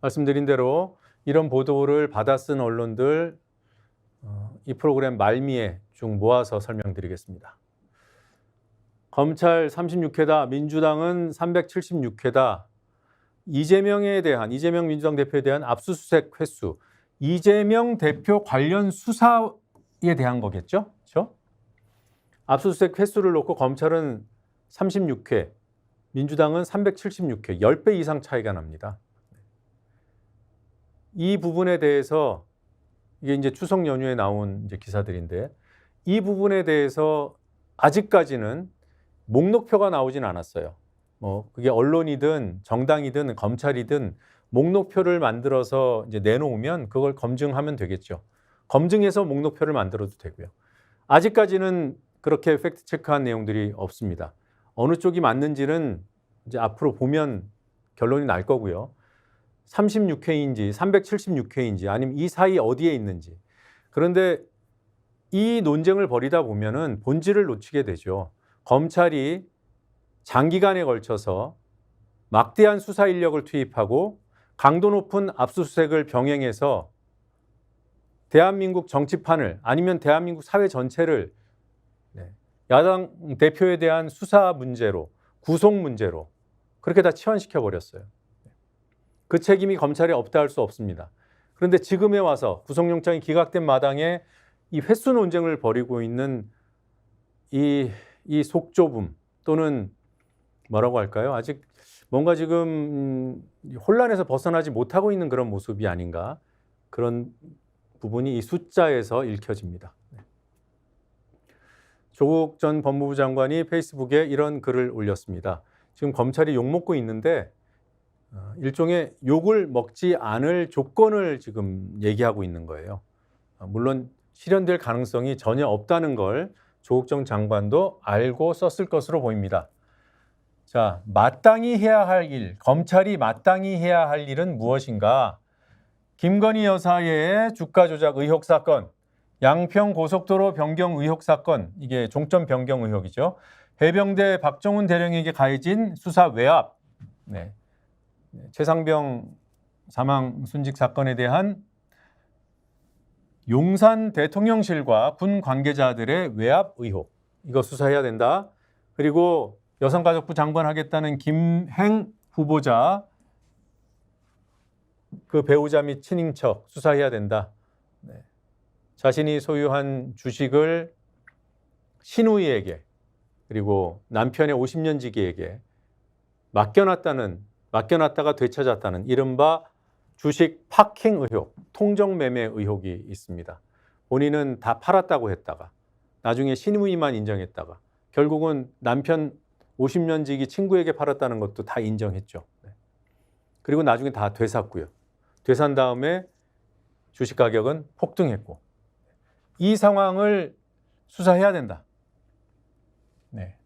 Speaker 1: 말씀드린 대로 이런 보도를 받아 쓴 언론들 이 프로그램 말미에 쭉 모아서 설명드리겠습니다. 검찰 36회다, 민주당은 376회다. 이재명 민주당 대표에 대한 압수수색 횟수, 이재명 대표 관련 수사에 대한 거겠죠? 그렇죠? 압수수색 횟수를 놓고 검찰은 36회, 민주당은 376회, 10배 이상 차이가 납니다. 이 부분에 대해서, 이게 이제 추석 연휴에 나온 이제 기사들인데, 이 부분에 대해서 아직까지는 목록표가 나오진 않았어요. 그게 언론이든 정당이든 검찰이든 목록표를 만들어서 이제 내놓으면 그걸 검증하면 되겠죠. 검증해서 목록표를 만들어도 되고요. 아직까지는 그렇게 팩트 체크한 내용들이 없습니다. 어느 쪽이 맞는지는 이제 앞으로 보면 결론이 날 거고요. 36회인지 376회인지 아니면 이 사이 어디에 있는지. 그런데 이 논쟁을 벌이다 보면은 본질을 놓치게 되죠. 검찰이 장기간에 걸쳐서 막대한 수사 인력을 투입하고 강도 높은 압수수색을 병행해서 대한민국 정치판을, 아니면 대한민국 사회 전체를 야당 대표에 대한 수사 문제로, 구속 문제로 그렇게 다 치환시켜 버렸어요. 그 책임이 검찰에 없다 할 수 없습니다. 그런데 지금에 와서 구속영장이 기각된 마당에 이 횟수 논쟁을 벌이고 있는 이 속좁음, 또는 뭐라고 할까요? 아직 뭔가 지금 혼란에서 벗어나지 못하고 있는 그런 모습이 아닌가, 그런 부분이 이 숫자에서 읽혀집니다. 조국 전 법무부 장관이 페이스북에 이런 글을 올렸습니다. 지금 검찰이 욕먹고 있는데 일종의 욕을 먹지 않을 조건을 지금 얘기하고 있는 거예요. 물론 실현될 가능성이 전혀 없다는 걸 조국 전 장관도 알고 썼을 것으로 보입니다. 자, 마땅히 해야 할 일, 검찰이 마땅히 해야 할 일은 무엇인가? 김건희 여사의 주가 조작 의혹 사건, 양평 고속도로 변경 의혹 사건, 이게 종점 변경 의혹이죠. 해병대 박정훈 대령에게 가해진 수사 외압, 네. 최상병 사망 순직 사건에 대한 용산 대통령실과 군 관계자들의 외압 의혹, 이거 수사해야 된다. 그리고 여성가족부 장관 하겠다는 김행 후보자, 그 배우자 및 친인척 수사해야 된다. 네. 자신이 소유한 주식을 시누이에게 그리고 남편의 50년 지기에게 맡겨놨다가 되찾았다는 이른바 주식 파킹 의혹, 통정매매 의혹이 있습니다. 본인은 다 팔았다고 했다가 나중에 시누이만 인정했다가 결국은 남편 50년 지기 친구에게 팔았다는 것도 다 인정했죠. 네. 그리고 나중에 다 되샀고요. 되산 다음에 주식 가격은 폭등했고, 이 상황을 수사해야 된다. 네.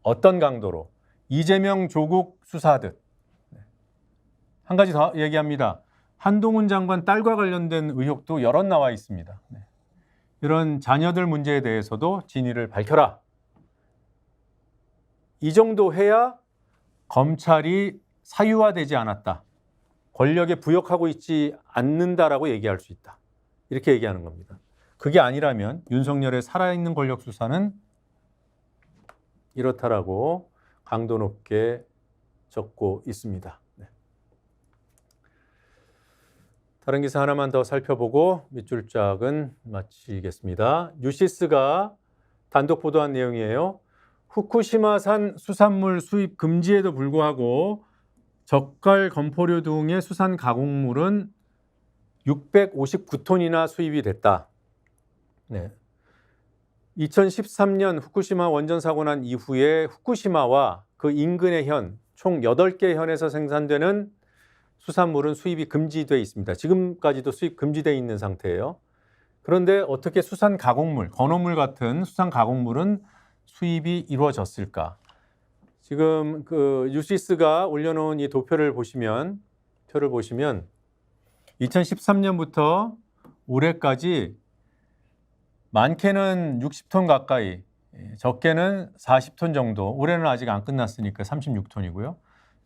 Speaker 1: 어떤 강도로? 이재명 조국 수사하듯. 네. 한 가지 더 얘기합니다. 한동훈 장관 딸과 관련된 의혹도 여럿 나와 있습니다. 네. 이런 자녀들 문제에 대해서도 진위를 밝혀라. 이 정도 해야 검찰이 사유화되지 않았다. 권력에 부역하고 있지 않는다라고 얘기할 수 있다. 이렇게 얘기하는 겁니다. 그게 아니라면 윤석열의 살아있는 권력 수사는 이렇다라고 강도 높게 적고 있습니다. 네. 다른 기사 하나만 더 살펴보고 밑줄 짝은 마치겠습니다. 뉴시스가 단독 보도한 내용이에요. 후쿠시마산 수산물 수입 금지에도 불구하고 젓갈, 건포류 등의 수산 가공물은 659톤이나 수입이 됐다. 네. 2013년 후쿠시마 원전 사고 난 이후에 후쿠시마와 그 인근의 현, 총 8개 현에서 생산되는 수산물은 수입이 금지되어 있습니다. 지금까지도 수입 금지되어 있는 상태예요. 그런데 어떻게 수산 가공물, 건어물 같은 수산 가공물은 수입이 이루어졌을까? 지금 그 뉴시스가 올려놓은 이 표를 보시면 2013년부터 올해까지 많게는 60톤 가까이, 적게는 40톤 정도, 올해는 아직 안 끝났으니까 36톤이고요.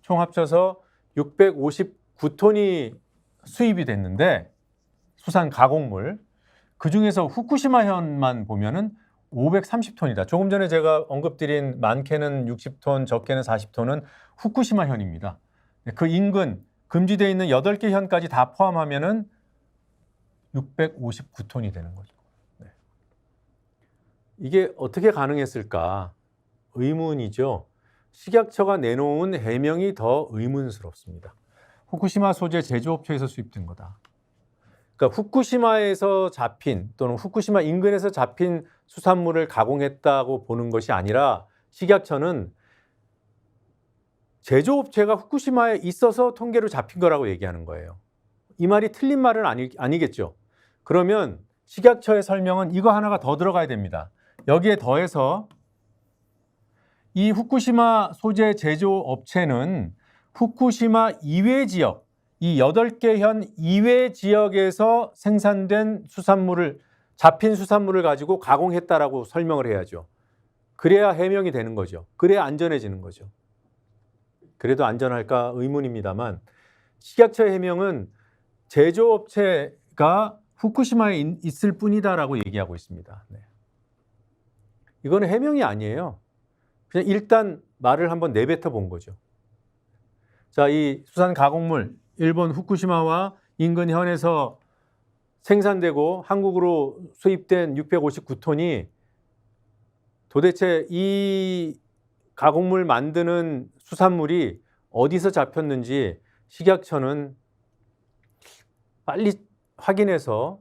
Speaker 1: 총 합쳐서 659톤이 수입이 됐는데 수산 가공물, 그중에서 후쿠시마 현만 보면은 530톤이다. 조금 전에 제가 언급드린 많게는 60톤, 적게는 40톤은 후쿠시마 현입니다. 그 인근 금지되어 있는 8개 현까지 다 포함하면은 659톤이 되는 거죠. 네. 이게 어떻게 가능했을까? 의문이죠. 식약처가 내놓은 해명이 더 의문스럽습니다. 후쿠시마 소재 제조업체에서 수입된 거다. 그러니까 후쿠시마에서 잡힌 또는 후쿠시마 인근에서 잡힌 수산물을 가공했다고 보는 것이 아니라 식약처는 제조업체가 후쿠시마에 있어서 통계로 잡힌 거라고 얘기하는 거예요. 이 말이 틀린 말은 아니겠죠. 그러면 식약처의 설명은 이거 하나가 더 들어가야 됩니다. 여기에 더해서 이 후쿠시마 소재 제조업체는 후쿠시마 이외 지역, 이 8개 현 이외 지역에서 생산된 수산물을, 잡힌 수산물을 가지고 가공했다라고 설명을 해야죠. 그래야 해명이 되는 거죠. 그래야 안전해지는 거죠. 그래도 안전할까 의문입니다만 식약처의 해명은 제조업체가 후쿠시마에 있을 뿐이다라고 얘기하고 있습니다. 네. 이거는 해명이 아니에요. 그냥 일단 말을 한번 내뱉어 본 거죠. 자, 이 수산 가공물, 일본 후쿠시마와 인근 현에서 생산되고 한국으로 수입된 659톤이 도대체 이 가공물 만드는 수산물이 어디서 잡혔는지 식약처는 빨리 확인해서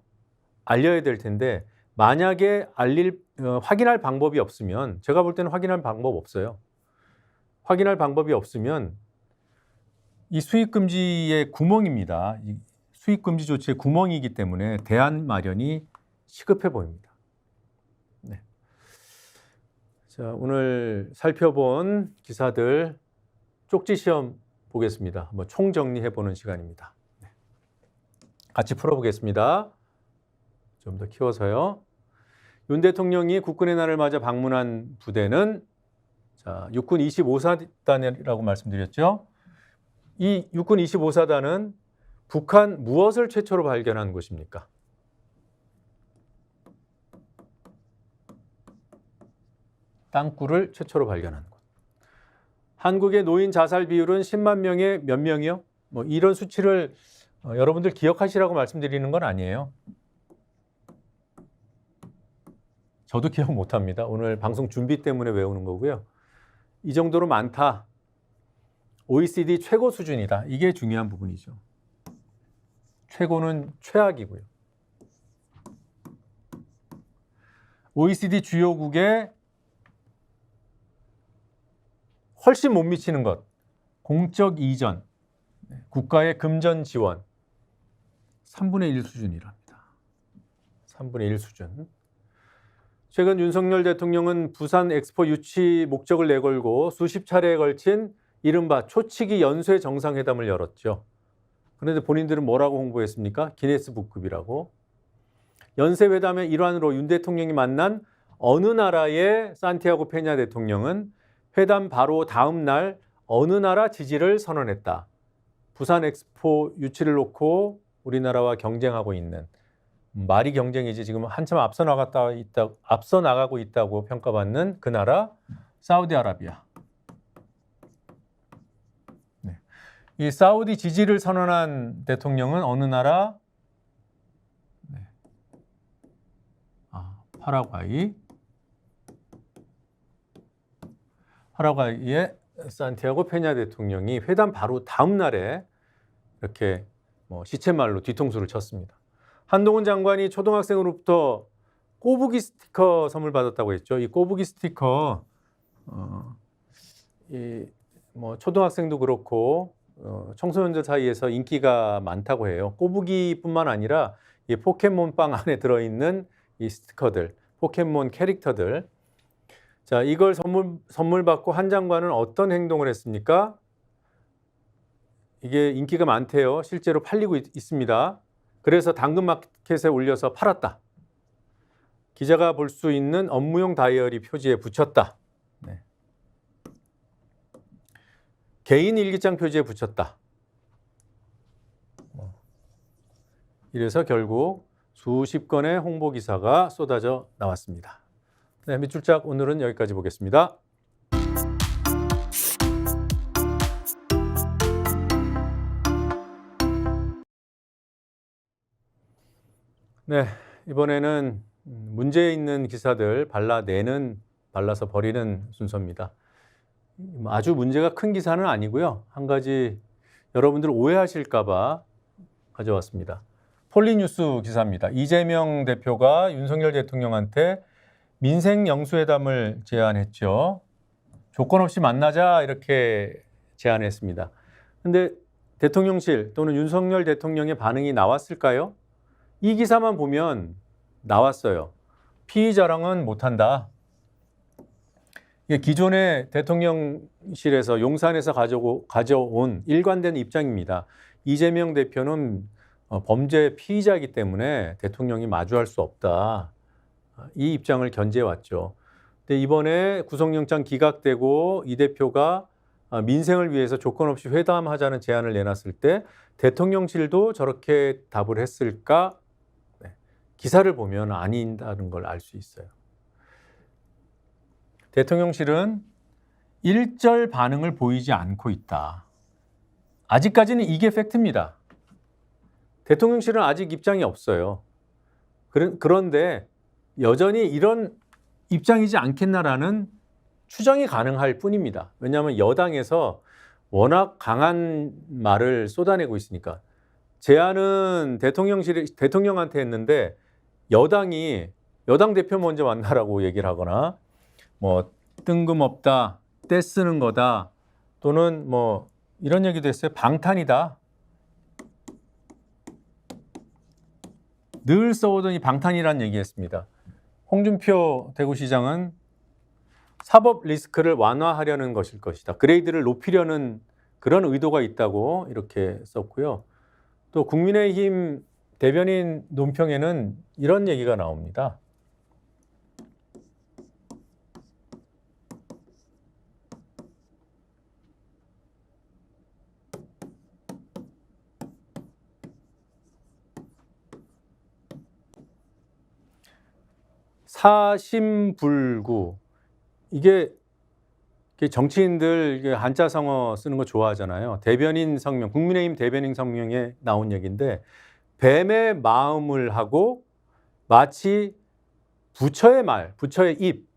Speaker 1: 알려야 될 텐데, 만약에 확인할 방법이 없으면, 제가 볼 때는 확인할 방법 없어요. 확인할 방법이 없으면 이 수입금지의 구멍입니다. 이 수입금지 조치의 구멍이기 때문에 대안 마련이 시급해 보입니다. 네. 자, 오늘 살펴본 기사들 쪽지 시험 보겠습니다. 한번 총정리해 보는 시간입니다. 같이 풀어보겠습니다. 좀 더 키워서요. 윤 대통령이 국군의 날을 맞아 방문한 부대는 자, 육군 25사단이라고 말씀드렸죠. 이 육군 25사단은 북한 무엇을 최초로 발견한 곳입니까? 땅굴을 최초로 발견한 곳. 한국의 노인 자살 비율은 10만 명에 몇 명이요? 뭐 이런 수치를 여러분들 기억하시라고 말씀드리는 건 아니에요. 저도 기억 못합니다. 오늘 방송 준비 때문에 외우는 거고요. 이 정도로 많다. OECD 최고 수준이다. 이게 중요한 부분이죠. 최고는 최악이고요. OECD 주요국에 훨씬 못 미치는 것. 공적 이전, 국가의 금전 지원. 3분의 1 수준이랍니다. 3분의 1 수준. 최근 윤석열 대통령은 부산 엑스포 유치 목적을 내걸고 수십 차례에 걸친 이른바 초치기 연쇄 정상회담을 열었죠. 그런데 본인들은 뭐라고 홍보했습니까? 기네스북급이라고. 연쇄회담의 일환으로 윤 대통령이 만난 어느 나라의 산티아고 페냐 대통령은 회담 바로 다음 날 어느 나라 지지를 선언했다. 부산 엑스포 유치를 놓고 우리나라와 경쟁하고 있는, 말이 경쟁이지 지금 한참 앞서 나가고 있다고 평가받는 그 나라 사우디아라비아. 네. 이 사우디 지지를 선언한 대통령은 어느 나라? 네. 파라과이의 산티아고 페냐 대통령이 회담 바로 다음 날에 이렇게 시체말로 뒤통수를 쳤습니다. 한동훈 장관이 초등학생으로부터 꼬부기 스티커 선물 받았다고 했죠. 이 꼬부기 스티커 초등학생도 그렇고 청소년들 사이에서 인기가 많다고 해요. 꼬부기뿐만 아니라 이 포켓몬빵 안에 들어있는 이 스티커들, 포켓몬 캐릭터들. 자, 이걸 선물 받고 한 장관은 어떤 행동을 했습니까? 이게 인기가 많대요. 실제로 팔리고 있습니다. 그래서 당근마켓에 올려서 팔았다. 기자가 볼 수 있는 업무용 다이어리 표지에 붙였다. 네. 개인 일기장 표지에 붙였다. 이래서 결국 수십 건의 홍보 기사가 쏟아져 나왔습니다. 네, 밑줄짝 오늘은 여기까지 보겠습니다. 네, 이번에는 문제 있는 기사들 발라서 버리는 순서입니다. 아주 문제가 큰 기사는 아니고요. 한 가지 여러분들 오해하실까 봐 가져왔습니다. 폴리뉴스 기사입니다. 이재명 대표가 윤석열 대통령한테 민생 영수회담을 제안했죠. 조건 없이 만나자 이렇게 제안했습니다. 근데 대통령실 또는 윤석열 대통령의 반응이 나왔을까요? 이 기사만 보면 나왔어요. 피의 자랑은 못한다. 이게 기존의 대통령실에서 용산에서 가져온 일관된 입장입니다. 이재명 대표는 범죄 피의자이기 때문에 대통령이 마주할 수 없다. 이 입장을 견제해왔죠. 근데 이번에 구속영장 기각되고 이 대표가 민생을 위해서 조건 없이 회담하자는 제안을 내놨을 때 대통령실도 저렇게 답을 했을까? 네. 기사를 보면 아닌다는 걸 알 수 있어요. 대통령실은 일절 반응을 보이지 않고 있다. 아직까지는 이게 팩트입니다. 대통령실은 아직 입장이 없어요. 그런데 여전히 이런 입장이지 않겠나라는 추정이 가능할 뿐입니다. 왜냐하면 여당에서 워낙 강한 말을 쏟아내고 있으니까. 제안은 대통령한테 했는데 여당 대표 먼저 만나라고 얘기를 하거나 뭐 뜬금없다, 떼쓰는 거다, 또는 뭐 이런 얘기도 했어요. 방탄이다. 늘 써오더니 방탄이란 얘기했습니다. 홍준표 대구시장은 사법 리스크를 완화하려는 것일 것이다. 그레이드를 높이려는 그런 의도가 있다고 이렇게 썼고요. 또 국민의힘 대변인 논평에는 이런 얘기가 나옵니다. 사심불구, 이게 정치인들 한자 성어 쓰는 거 좋아하잖아요. 대변인 성명, 국민의힘 대변인 성명에 나온 얘기인데, 뱀의 마음을 하고 마치 부처의 말, 부처의 입,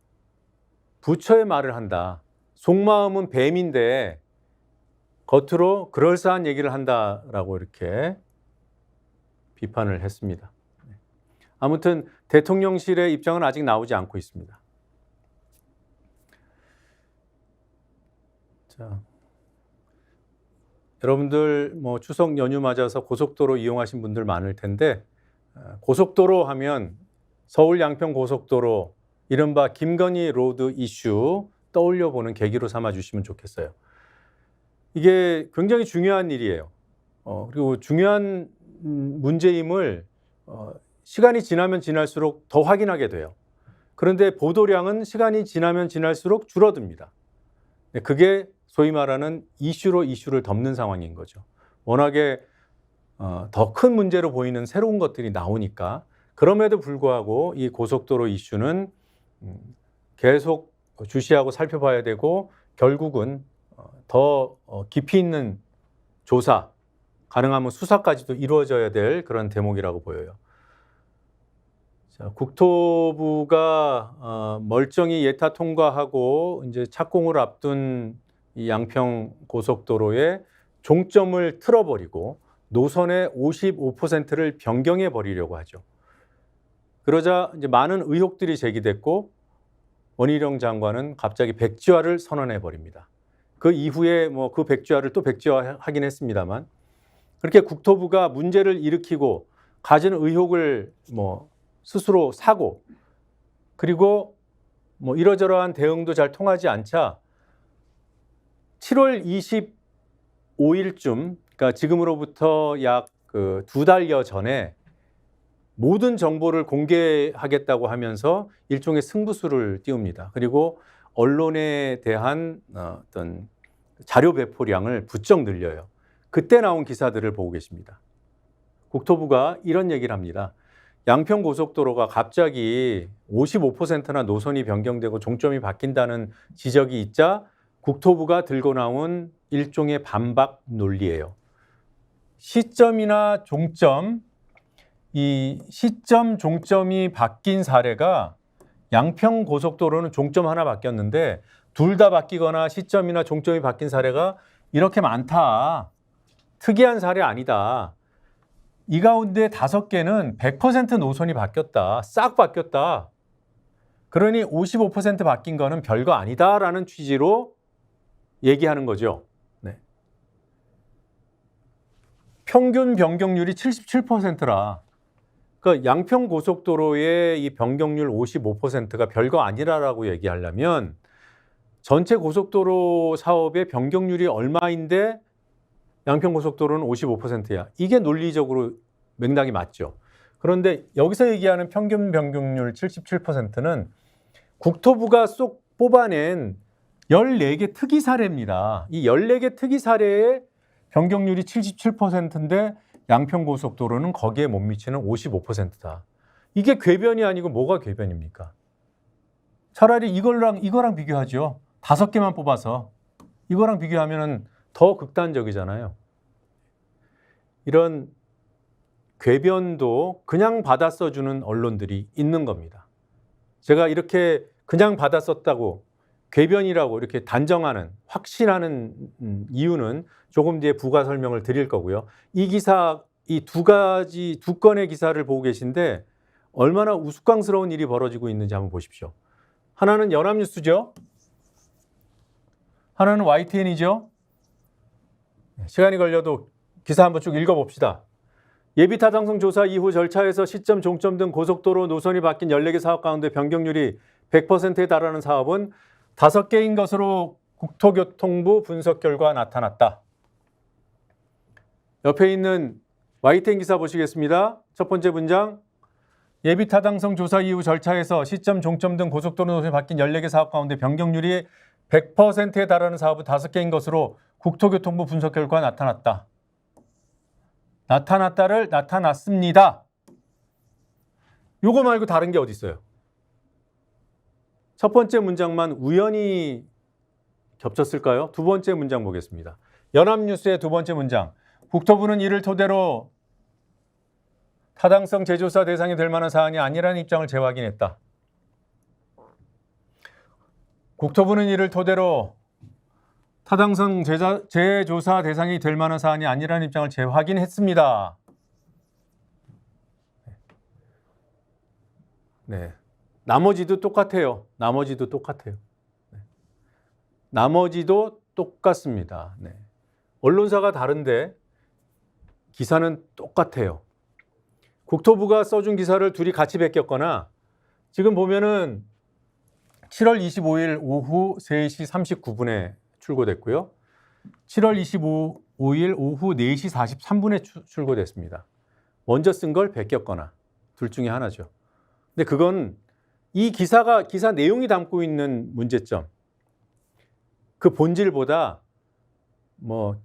Speaker 1: 부처의 말을 한다. 속마음은 뱀인데 겉으로 그럴싸한 얘기를 한다라고 이렇게 비판을 했습니다. 아무튼 대통령실의 입장은 아직 나오지 않고 있습니다. 자, 여러분들 뭐 추석 연휴 맞아서 고속도로 이용하신 분들 많을 텐데, 고속도로 하면 서울 양평 고속도로, 이른바 김건희 로드 이슈 떠올려 보는 계기로 삼아 주시면 좋겠어요. 이게 굉장히 중요한 일이에요. 그리고 중요한 문제임을 시간이 지나면 지날수록 더 확인하게 돼요. 그런데 보도량은 시간이 지나면 지날수록 줄어듭니다. 그게 소위 말하는 이슈로 이슈를 덮는 상황인 거죠. 워낙에 더 큰 문제로 보이는 새로운 것들이 나오니까. 그럼에도 불구하고 이 고속도로 이슈는 계속 주시하고 살펴봐야 되고, 결국은 더 깊이 있는 조사, 가능하면 수사까지도 이루어져야 될 그런 대목이라고 보여요. 자, 국토부가 멀쩡히 예타 통과하고 이제 착공을 앞둔 이 양평 고속도로에 종점을 틀어버리고 노선의 55%를 변경해 버리려고 하죠. 그러자 이제 많은 의혹들이 제기됐고, 원희룡 장관은 갑자기 백지화를 선언해 버립니다. 그 이후에 뭐 그 백지화를 또 백지화하긴 했습니다만, 그렇게 국토부가 문제를 일으키고 가진 의혹을 뭐 스스로 사고, 그리고 뭐 이러저러한 대응도 잘 통하지 않자 7월 25일쯤, 그러니까 지금으로부터 약 2달여 전에 모든 정보를 공개하겠다고 하면서 일종의 승부수를 띄웁니다. 그리고 언론에 대한 어떤 자료 배포량을 부쩍 늘려요. 그때 나온 기사들을 보고 계십니다. 국토부가 이런 얘기를 합니다. 양평 고속도로가 갑자기 55%나 노선이 변경되고 종점이 바뀐다는 지적이 있자 국토부가 들고 나온 일종의 반박 논리예요. 시점이나 종점, 이 시점, 종점이 바뀐 사례가, 양평 고속도로는 종점 하나 바뀌었는데 둘 다 바뀌거나 시점이나 종점이 바뀐 사례가 이렇게 많다. 특이한 사례 아니다. 이 가운데 5개는 100% 노선이 바뀌었다. 싹 바뀌었다. 그러니 55% 바뀐 거는 별거 아니다라는 취지로 얘기하는 거죠. 네. 평균 변경률이 77%라. 그러니까 양평 고속도로의 이 변경률 55%가 별거 아니라라고 얘기하려면 전체 고속도로 사업의 변경률이 얼마인데 양평 고속도로는 55%야. 이게 논리적으로 맥락이 맞죠. 그런데 여기서 얘기하는 평균 변경률 77%는 국토부가 쏙 뽑아낸 14개 특이 사례입니다. 이 14개 특이 사례의 변경률이 77%인데 양평 고속도로는 거기에 못 미치는 55%다. 이게 궤변이 아니고 뭐가 궤변입니까? 차라리 이거랑 비교하죠. 5개만 뽑아서. 이거랑 비교하면은 더 극단적이잖아요. 이런 궤변도 그냥 받아 써주는 언론들이 있는 겁니다. 제가 이렇게 그냥 받아 썼다고 궤변이라고 이렇게 단정하는, 확신하는 이유는 조금 뒤에 부가 설명을 드릴 거고요. 이 기사, 이 두 건의 기사를 보고 계신데 얼마나 우스꽝스러운 일이 벌어지고 있는지 한번 보십시오. 하나는 연합뉴스죠. 하나는 YTN이죠. 시간이 걸려도 기사 한번 쭉 읽어봅시다. 예비타당성 조사 이후 절차에서 시점, 종점 등 고속도로 노선이 바뀐 14개 사업 가운데 변경률이 100%에 달하는 사업은 5개인 것으로 국토교통부 분석 결과 나타났다. 옆에 있는 YTN 기사 보시겠습니다. 첫 번째 문장. 예비 타당성 조사 이후 절차에서 시점, 종점 등 고속도로 노선이 바뀐 14개 사업 가운데 변경률이 100%에 달하는 사업은 5개인 것으로 국토교통부 분석 결과 나타났다. 나타났다를 나타났습니다. 요거 말고 다른 게 어디 있어요? 첫 번째 문장만 우연히 겹쳤을까요? 두 번째 문장 보겠습니다. 연합뉴스의 두 번째 문장. 국토부는 이를 토대로 타당성 재조사 대상이 될 만한 사안이 아니라는 입장을 재확인했다. 국토부는 이를 토대로 타당성 재조사 대상이 될 만한 사안이 아니라는 입장을 재확인했습니다. 네. 나머지도 똑같아요. 나머지도 똑같아요. 네. 나머지도 똑같습니다. 네. 언론사가 다른데 기사는 똑같아요. 국토부가 써준 기사를 둘이 같이 베꼈거나 지금 보면은 7월 25일 오후 3시 39분에 출고됐고요. 7월 25일 오후 4시 43분에 출고됐습니다. 먼저 쓴 걸 베꼈거나 둘 중에 하나죠. 근데 그건 이 기사 내용이 담고 있는 문제점, 그 본질보다 뭐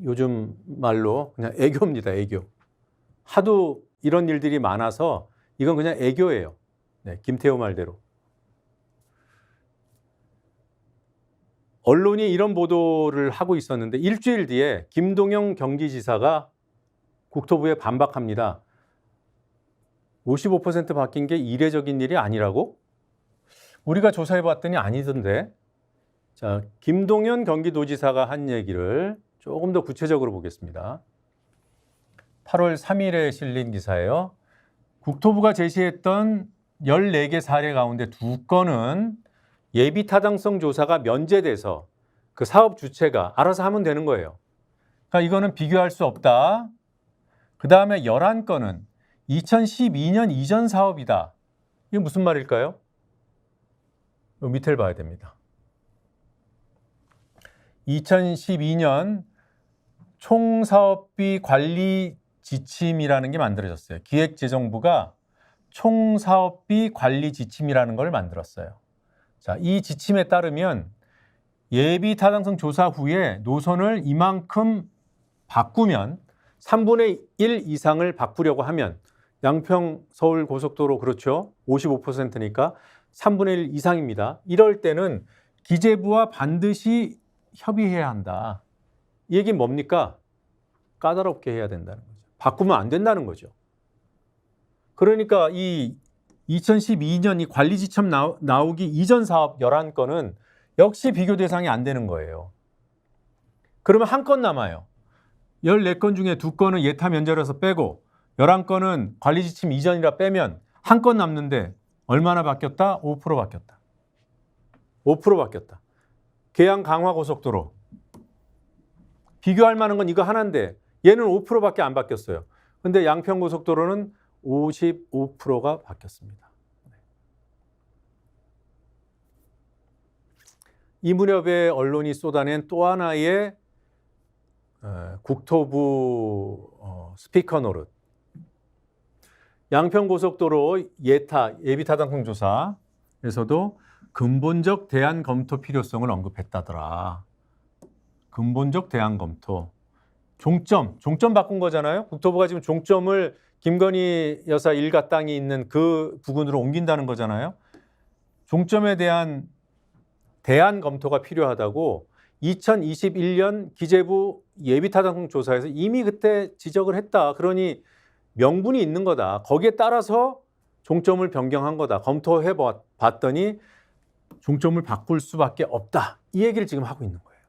Speaker 1: 요즘 말로 그냥 애교입니다. 애교. 하도 이런 일들이 많아서 이건 그냥 애교예요. 네, 김태호 말대로. 언론이 이런 보도를 하고 있었는데 일주일 뒤에 김동영 경기지사가 국토부에 반박합니다. 55% 바뀐 게 이례적인 일이 아니라고? 우리가 조사해 봤더니 아니던데. 자, 김동연 경기도지사가 한 얘기를 조금 더 구체적으로 보겠습니다. 8월 3일에 실린 기사예요. 국토부가 제시했던 14개 사례 가운데 2건은 예비 타당성 조사가 면제돼서 그 사업 주체가 알아서 하면 되는 거예요. 그러니까 이거는 비교할 수 없다. 그 다음에 11건은 2012년 이전 사업이다. 이게 무슨 말일까요? 밑에를 봐야 됩니다. 2012년 총사업비 관리 지침이라는 게 만들어졌어요. 기획재정부가 총사업비 관리 지침이라는 걸 만들었어요. 자, 이 지침에 따르면 예비 타당성 조사 후에 노선을 이만큼 바꾸면 3분의 1 이상을 바꾸려고 하면 양평 서울 고속도로 그렇죠. 55%니까 3분의 1 이상입니다. 이럴 때는 기재부와 반드시 협의해야 한다. 이 얘기는 뭡니까? 까다롭게 해야 된다는 거죠. 바꾸면 안 된다는 거죠. 그러니까 이 2012년 이 관리 지침 나오기 이전 사업 11건은 역시 비교 대상이 안 되는 거예요. 그러면 한 건 남아요. 14건 중에 2건은 예타 면제라서 빼고 11건은 관리 지침 이전이라 빼면 한 건 남는데 얼마나 바뀌었다? 5% 바뀌었다. 5% 바뀌었다. 계양 강화 고속도로. 비교할 만한 건 이거 하나인데 얘는 5%밖에 안 바뀌었어요. 근데 양평 고속도로는 55%가 바뀌었습니다. 이 무렵에 언론이 쏟아낸 또 하나의 국토부 스피커 노릇. 양평 고속도로 예비 타당성 조사에서도 근본적 대안 검토 필요성을 언급했다더라. 근본적 대안 검토. 종점 바꾼 거잖아요. 국토부가 지금 종점을 김건희 여사 일가 땅이 있는 그 부근으로 옮긴다는 거잖아요. 종점에 대한 대안 검토가 필요하다고 2021년 기재부 예비타당성 조사에서 이미 그때 지적을 했다. 그러니 명분이 있는 거다. 거기에 따라서 종점을 변경한 거다. 검토해 봤더니 종점을 바꿀 수밖에 없다. 이 얘기를 지금 하고 있는 거예요.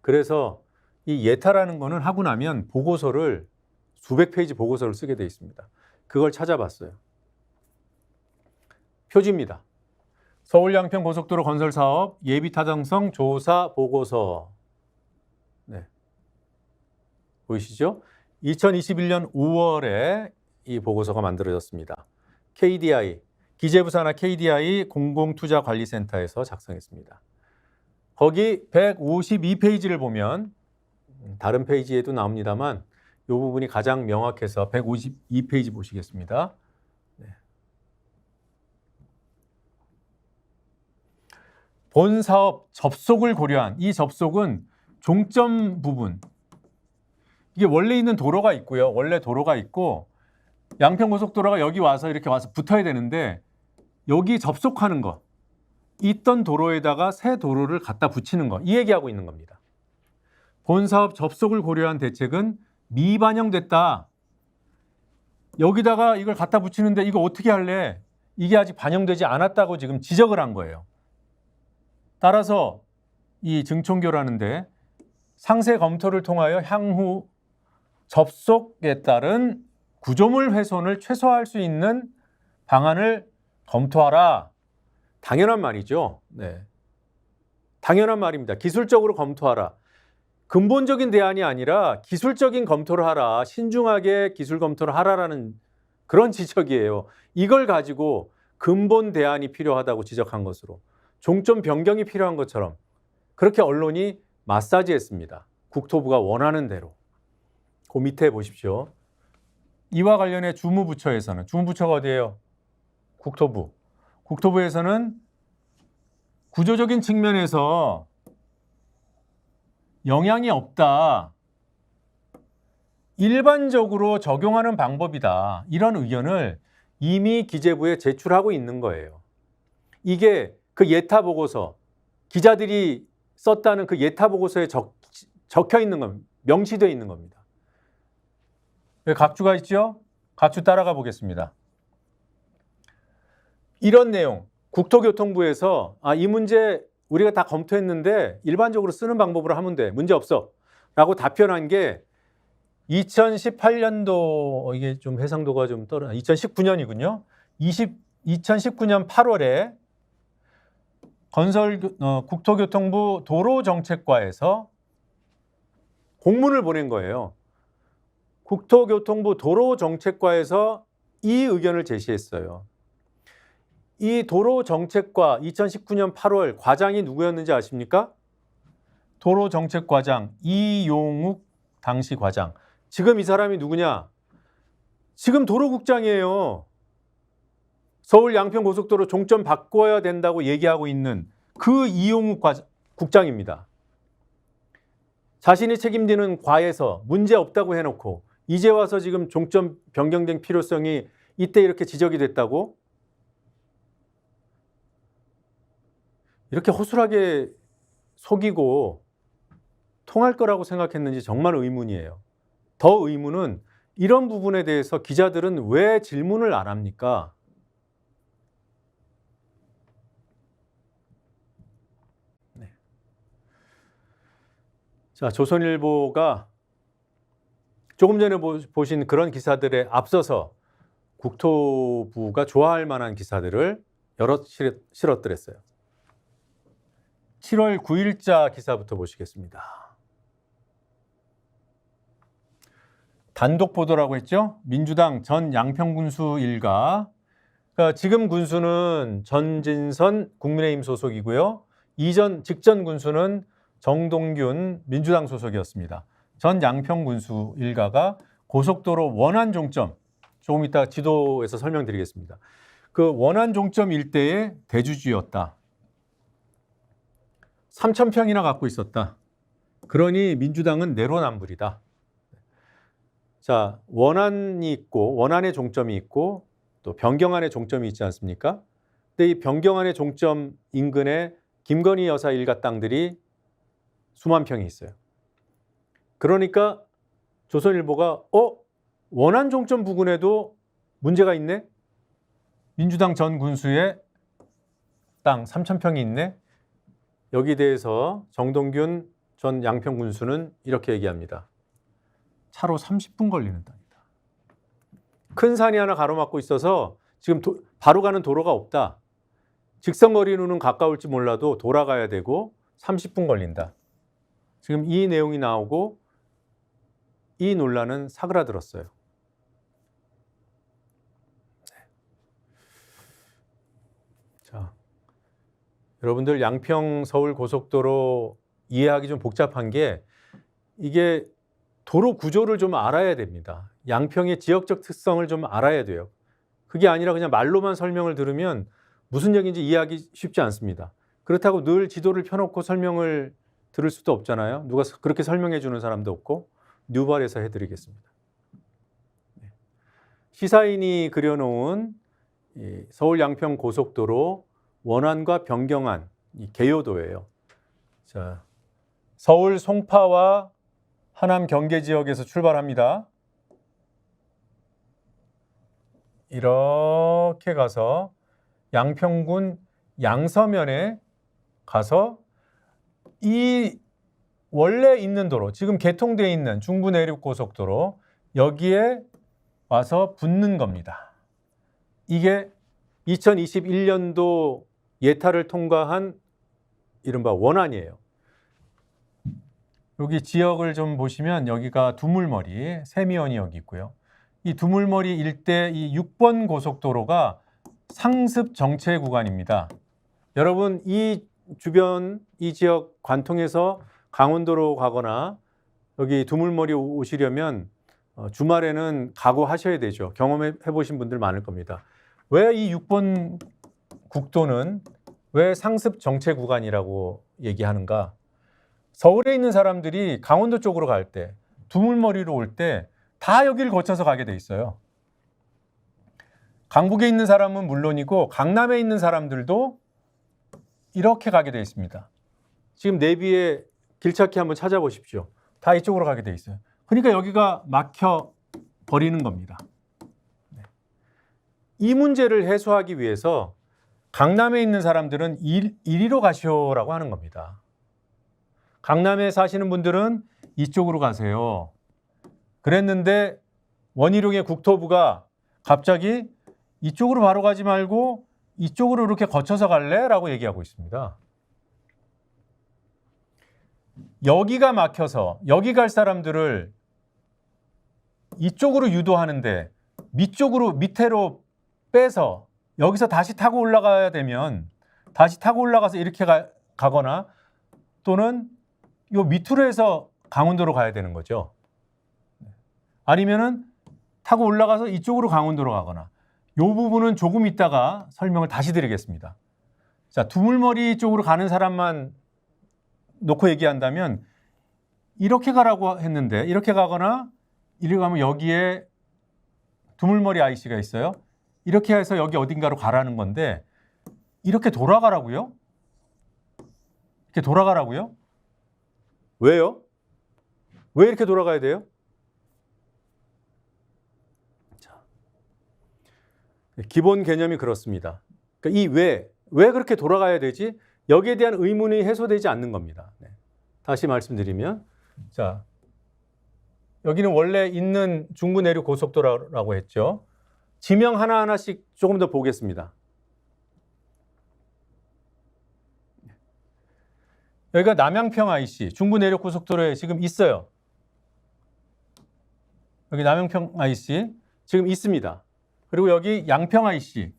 Speaker 1: 그래서 이 예타라는 거는 하고 나면 보고서를 수백 페이지 보고서를 쓰게 돼 있습니다. 그걸 찾아봤어요. 표지입니다. 서울 양평 고속도로 건설 사업 예비 타당성 조사 보고서. 네. 보이시죠? 2021년 5월에 이 보고서가 만들어졌습니다. KDI, 기재부 산하 KDI 공공투자관리센터에서 작성했습니다. 거기 152페이지를 보면 다른 페이지에도 나옵니다만 이 부분이 가장 명확해서 152페이지 보시겠습니다. 네. 본 사업 접속을 고려한 이 접속은 종점 부분. 이게 원래 있는 도로가 있고요. 원래 도로가 있고 양평고속도로가 여기 와서 이렇게 와서 붙어야 되는데 여기 접속하는 거. 있던 도로에다가 새 도로를 갖다 붙이는 거. 이 얘기하고 있는 겁니다. 본 사업 접속을 고려한 대책은 미반영됐다. 여기다가 이걸 갖다 붙이는데 이거 어떻게 할래? 이게 아직 반영되지 않았다고 지금 지적을 한 거예요. 따라서 이 증총교라는데 상세 검토를 통하여 향후 접속에 따른 구조물 훼손을 최소화할 수 있는 방안을 검토하라. 당연한 말이죠. 네. 당연한 말입니다. 기술적으로 검토하라. 근본적인 대안이 아니라 기술적인 검토를 하라. 신중하게 기술 검토를 하라라는 그런 지적이에요. 이걸 가지고 근본 대안이 필요하다고 지적한 것으로 종점 변경이 필요한 것처럼 그렇게 언론이 마사지했습니다. 국토부가 원하는 대로. 그 밑에 보십시오. 이와 관련해 주무부처에서는 주무부처가 어디예요? 국토부. 국토부에서는 구조적인 측면에서 영향이 없다. 일반적으로 적용하는 방법이다. 이런 의견을 이미 기재부에 제출하고 있는 거예요. 이게 그 예타 보고서, 기자들이 썼다는 그 예타 보고서에 적혀 있는 겁니다. 명시되어 있는 겁니다. 각주가 있죠? 각주 따라가 보겠습니다. 이런 내용, 국토교통부에서 이 문제 우리가 다 검토했는데 일반적으로 쓰는 방법으로 하면 돼. 문제 없어. 라고 답변한 게 2018년도, 이게 좀 해상도가 좀 떨어져, 2019년이군요. 2019년 8월에 국토교통부 도로정책과에서 공문을 보낸 거예요. 국토교통부 도로정책과에서 이 의견을 제시했어요. 이 도로정책과 2019년 8월 과장이 누구였는지 아십니까? 도로정책과장 이용욱 당시 과장. 지금 이 사람이 누구냐? 지금 도로국장이에요. 서울 양평고속도로 종점 바꿔야 된다고 얘기하고 있는 그 이용욱 국장입니다. 자신이 책임지는 과에서 문제 없다고 해놓고 이제 와서 지금 종점 변경된 필요성이 이때 이렇게 지적이 됐다고? 이렇게 허술하게 속이고 통할 거라고 생각했는지 정말 의문이에요. 더 의문은 이런 부분에 대해서 기자들은 왜 질문을 안 합니까? 네. 자, 조선일보가 조금 전에 보신 그런 기사들에 앞서서 국토부가 좋아할 만한 기사들을 여럿 실었더랬어요. 7월 9일자 기사부터 보시겠습니다. 단독 보도라고 했죠. 민주당 전 양평군수 일가. 그러니까 지금 군수는 전진선 국민의힘 소속이고요. 직전 군수는 정동균 민주당 소속이었습니다. 전 양평군수 일가가 고속도로 원안 종점, 조금 이따 지도에서 설명드리겠습니다. 그 원안 종점 일대의 대주주였다. 3,000평이나 갖고 있었다. 그러니 민주당은 내로남불이다. 자, 원안이 있고 원안의 종점이 있고 또 변경안의 종점이 있지 않습니까? 근데 이 변경안의 종점 인근에 김건희 여사 일가 땅들이 수만 평이 있어요. 그러니까 조선일보가 원안 종점 부근에도 문제가 있네? 민주당 전 군수의 땅 3,000평이 있네? 여기에 대해서 정동균 전 양평 군수는 이렇게 얘기합니다. 차로 30분 걸리는 땅이다. 큰 산이 하나 가로막고 있어서 지금 바로 가는 도로가 없다. 직선거리로는 가까울지 몰라도 돌아가야 되고 30분 걸린다. 지금 이 내용이 나오고 이 논란은 사그라들었어요. 자, 여러분들 양평 서울 고속도로 이해하기 좀 복잡한 게 이게 도로 구조를 좀 알아야 됩니다. 양평의 지역적 특성을 좀 알아야 돼요. 그게 아니라 그냥 말로만 설명을 들으면 무슨 얘기인지 이해하기 쉽지 않습니다. 그렇다고 늘 지도를 펴놓고 설명을 들을 수도 없잖아요. 누가 그렇게 설명해 주는 사람도 없고. 뉴발에서 해드리겠습니다. 시사인이 그려놓은 이 서울 양평 고속도로 원안과 변경안 이 개요도예요. 자, 서울 송파와 하남 경계 지역에서 출발합니다. 이렇게 가서 양평군 양서면에 가서 이 원래 있는 도로, 지금 개통되어 있는 중부 내륙 고속도로 여기에 와서 붙는 겁니다. 이게 2021년도 예타를 통과한 이른바 원안이에요. 여기 지역을 좀 보시면 여기가 두물머리, 세미원이 여기 있고요. 이 두물머리 일대 이 6번 고속도로가 상습 정체 구간입니다. 여러분 이 주변 이 지역 관통해서 강원도로 가거나 여기 두물머리 오시려면 주말에는 각오하셔야 되죠. 경험해 보신 분들 많을 겁니다. 왜 이 6번 국도는 왜 상습 정체 구간이라고 얘기하는가? 서울에 있는 사람들이 강원도 쪽으로 갈 때, 두물머리로 올 때 다 여기를 거쳐서 가게 돼 있어요. 강북에 있는 사람은 물론이고 강남에 있는 사람들도 이렇게 가게 돼 있습니다. 지금 내비에 길찾기 한번 찾아보십시오. 다 이쪽으로 가게 돼 있어요. 그러니까 여기가 막혀 버리는 겁니다. 이 문제를 해소하기 위해서 강남에 있는 사람들은 이리로 가시오라고 하는 겁니다. 강남에 사시는 분들은 이쪽으로 가세요. 그랬는데 원희룡의 국토부가 갑자기 이쪽으로 바로 가지 말고 이쪽으로 이렇게 거쳐서 갈래? 라고 얘기하고 있습니다. 여기가 막혀서 여기 갈 사람들을 이쪽으로 유도하는데 밑으로 빼서 여기서 다시 타고 올라가야 되면 다시 타고 올라가서 이렇게 가거나 또는 요 밑으로 해서 강원도로 가야 되는 거죠. 아니면은 타고 올라가서 이쪽으로 강원도로 가거나 요 부분은 조금 있다가 설명을 다시 드리겠습니다. 자, 두물머리 쪽으로 가는 사람만 놓고 얘기한다면 이렇게 가라고 했는데 이렇게 가거나 이렇게 가면 여기에 두물머리 IC가 있어요. 이렇게 해서 여기 어딘가로 가라는 건데 이렇게 돌아가라고요? 이렇게 돌아가라고요? 왜요? 왜 이렇게 돌아가야 돼요? 자, 기본 개념이 그렇습니다. 그러니까 이 왜 그렇게 돌아가야 되지? 여기에 대한 의문이 해소되지 않는 겁니다. 네. 다시 말씀드리면, 자, 여기는 원래 있는 중부 내륙 고속도로라고 했죠. 지명 하나하나씩 조금 더 보겠습니다. 여기가 남양평 IC, 중부 내륙 고속도로에 지금 있어요. 여기 남양평 IC 지금 있습니다. 그리고 여기 양평 IC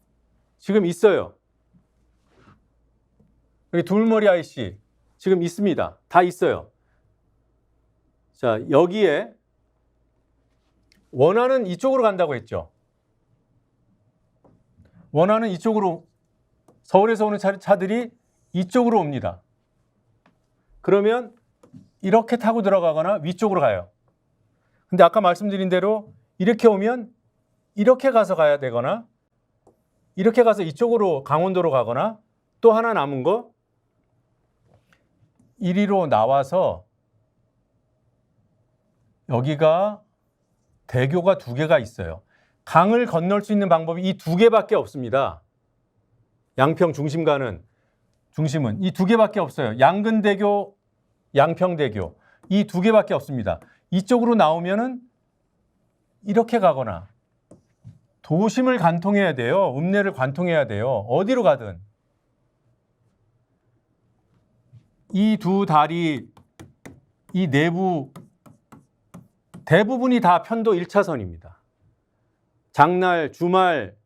Speaker 1: 지금 있어요. 여기 두물머리 IC 지금 있습니다. 다 있어요. 자, 여기에 원안은 이쪽으로 간다고 했죠. 원안은 이쪽으로 서울에서 오는 차들이 이쪽으로 옵니다. 그러면 이렇게 타고 들어가거나 위쪽으로 가요. 근데 아까 말씀드린 대로 이렇게 오면 이렇게 가서 가야 되거나 이렇게 가서 이쪽으로 강원도로 가거나 또 하나 남은 거 이리로 나와서 여기가 대교가 2개가 있어요. 강을 건널 수 있는 방법이 이 2개밖에 없습니다. 양평 중심은 이 2개밖에 없어요. 양근대교, 양평대교 이 2개밖에 없습니다. 이쪽으로 나오면은 이렇게 가거나 도심을 관통해야 돼요. 읍내를 관통해야 돼요. 어디로 가든. 이 두 다리, 이 내부 대부분이 다 편도 1차선입니다. 장날, 주말,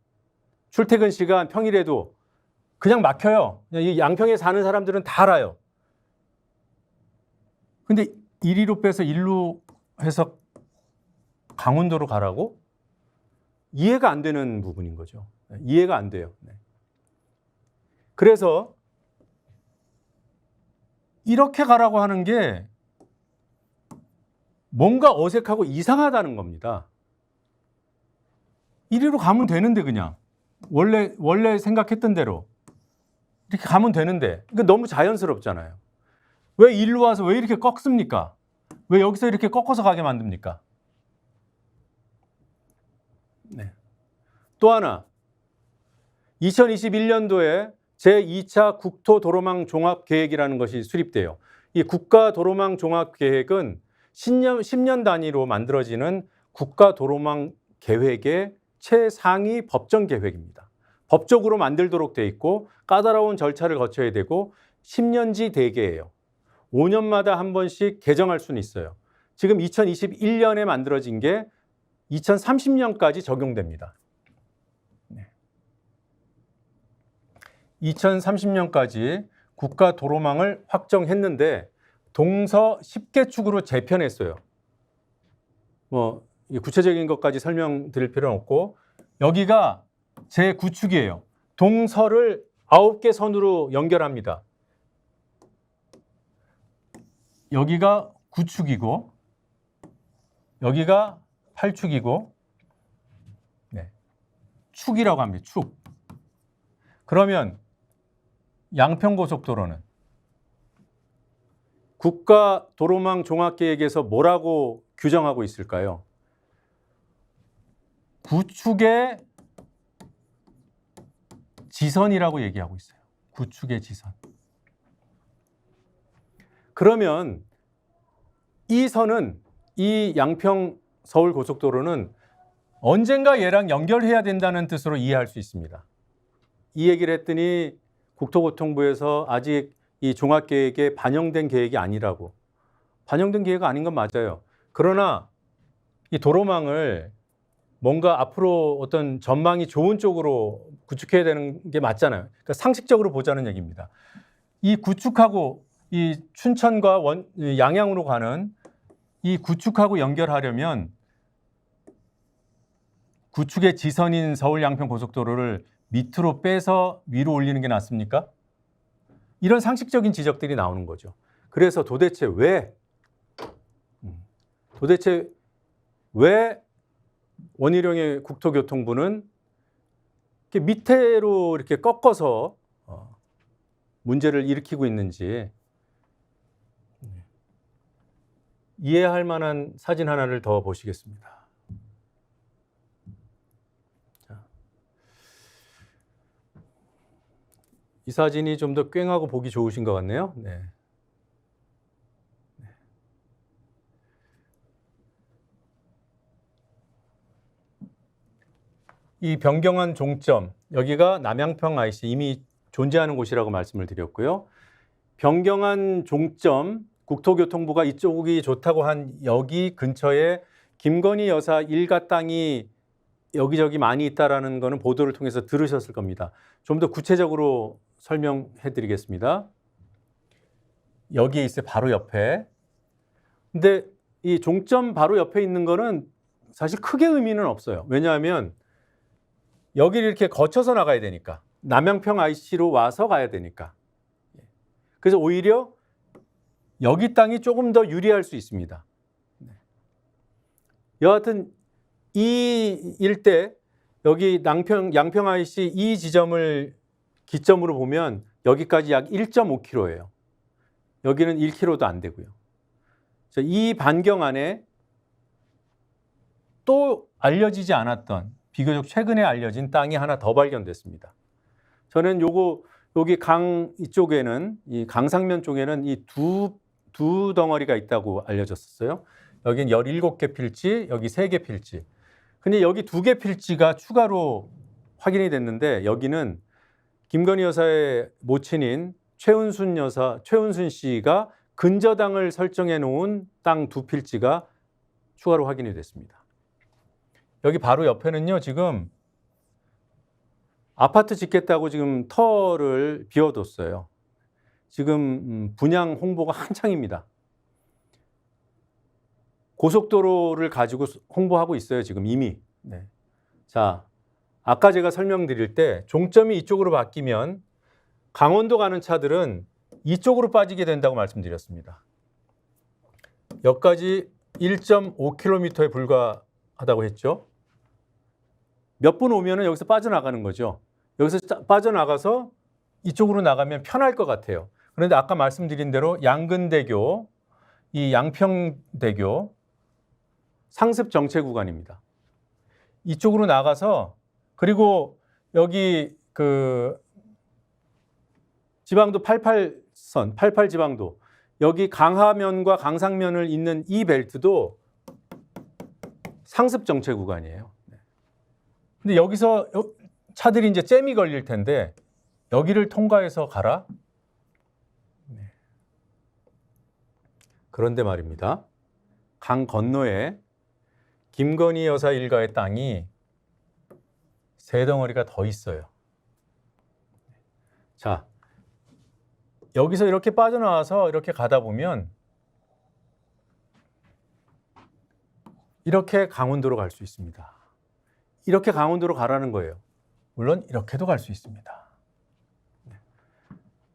Speaker 1: 출퇴근 시간, 평일에도 그냥 막혀요. 이 양평에 사는 사람들은 다 알아요. 근데 1위로 빼서 1로 해서 강원도로 가라고? 이해가 안 되는 부분인 거죠. 이해가 안 돼요. 네. 그래서 이렇게 가라고 하는 게 뭔가 어색하고 이상하다는 겁니다. 1위로 가면 되는데 그냥 원래 생각했던 대로 이렇게 가면 되는데 그러니까 너무 자연스럽잖아요. 왜 1로 와서 왜 이렇게 꺾습니까? 왜 여기서 이렇게 꺾어서 가게 만듭니까? 네. 또 하나 2021년도에 제2차 국토도로망 종합계획이라는 것이 수립돼요. 이 국가도로망 종합계획은 10년 단위로 만들어지는 국가도로망 계획의 최상위 법정 계획입니다. 법적으로 만들도록 돼 있고 까다로운 절차를 거쳐야 되고 10년지 대계예요. 5년마다 한 번씩 개정할 수는 있어요. 지금 2021년에 만들어진 게 2030년까지 적용됩니다. 2030년까지 국가도로망을 확정했는데 동서 10개 축으로 재편했어요. 뭐 구체적인 것까지 설명드릴 필요는 없고 여기가 제9축이에요. 동서를 9개 선으로 연결합니다. 여기가 9축이고 여기가 8축이고 네. 축이라고 합니다. 축. 그러면 양평고속도로는 국가도로망 종합계획에서 뭐라고 규정하고 있을까요? 9축의 지선이라고 얘기하고 있어요. 9축의 지선. 그러면 이 선은 이 양평 서울 고속도로는 언젠가 얘랑 연결해야 된다는 뜻으로 이해할 수 있습니다. 이 얘기를 했더니 국토교통부에서 아직 이 종합계획에 반영된 계획이 아니라고. 반영된 계획이 아닌 건 맞아요. 그러나 이 도로망을 뭔가 앞으로 어떤 전망이 좋은 쪽으로 구축해야 되는 게 맞잖아요. 그러니까 상식적으로 보자는 얘기입니다. 이 구축하고 이 춘천과 양양으로 가는 이 구축하고 연결하려면 구축의 지선인 서울 양평 고속도로를 밑으로 빼서 위로 올리는 게 낫습니까? 이런 상식적인 지적들이 나오는 거죠. 그래서 도대체 왜 원희룡의 국토교통부는 이렇게 밑으로 이렇게 꺾어서 문제를 일으키고 있는지 이해할 만한 사진 하나를 더 보시겠습니다. 이 사진이 좀 더 꽹하고 보기 좋으신 것 같네요. 네. 이 변경안 종점, 여기가 남양평 IC 이미 존재하는 곳이라고 말씀을 드렸고요. 변경안 종점, 국토교통부가 이쪽이 좋다고 한 여기 근처에 김건희 여사 일가 땅이 여기저기 많이 있다라는 거는 보도를 통해서 들으셨을 겁니다. 좀 더 구체적으로 설명해 드리겠습니다. 여기에 있어요. 바로 옆에. 근데 이 종점 바로 옆에 있는 거는 사실 크게 의미는 없어요. 왜냐하면 여기를 이렇게 거쳐서 나가야 되니까. 남양평 IC로 와서 가야 되니까. 그래서 오히려 여기 땅이 조금 더 유리할 수 있습니다. 여하튼 이 일대 여기 양평 IC 이 지점을 기점으로 보면 여기까지 약 1.5km예요. 여기는 1km도 안 되고요. 이 반경 안에 또 알려지지 않았던 비교적 최근에 알려진 땅이 하나 더 발견됐습니다. 저는 여기 강 이쪽에는 이 강상면 쪽에는 이 두 덩어리가 있다고 알려졌었어요. 여기는 17개 필지, 여기 3개 필지. 근데 여기 2개 필지가 추가로 확인이 됐는데 여기는 김건희 여사의 모친인 최은순 씨가 근저당을 설정해 놓은 땅 2필지가 추가로 확인이 됐습니다. 여기 바로 옆에는요, 지금 아파트 짓겠다고 지금 터를 비워뒀어요. 지금 분양 홍보가 한창입니다. 고속도로를 가지고 홍보하고 있어요. 지금 이미. 네. 자, 아까 제가 설명드릴 때 종점이 이쪽으로 바뀌면 강원도 가는 차들은 이쪽으로 빠지게 된다고 말씀드렸습니다. 여기까지 1.5km에 불과하다고 했죠. 몇 분 오면은 여기서 빠져나가는 거죠. 여기서 빠져나가서 이쪽으로 나가면 편할 것 같아요. 그런데 아까 말씀드린 대로 양근대교, 이 양평대교 상습 정체 구간입니다. 이쪽으로 나가서 그리고 여기 그 지방도 88선, 88 지방도 여기 강하면과 강상면을 잇는 이 벨트도 상습 정체 구간이에요. 근데 여기서 차들이 이제 잼이 걸릴 텐데 여기를 통과해서 가라? 네. 그런데 말입니다. 강 건너에 김건희 여사 일가의 땅이 세 덩어리가 더 있어요. 자, 여기서 이렇게 빠져나와서 이렇게 가다 보면 이렇게 강원도로 갈 수 있습니다. 이렇게 강원도로 가라는 거예요. 물론 이렇게도 갈 수 있습니다.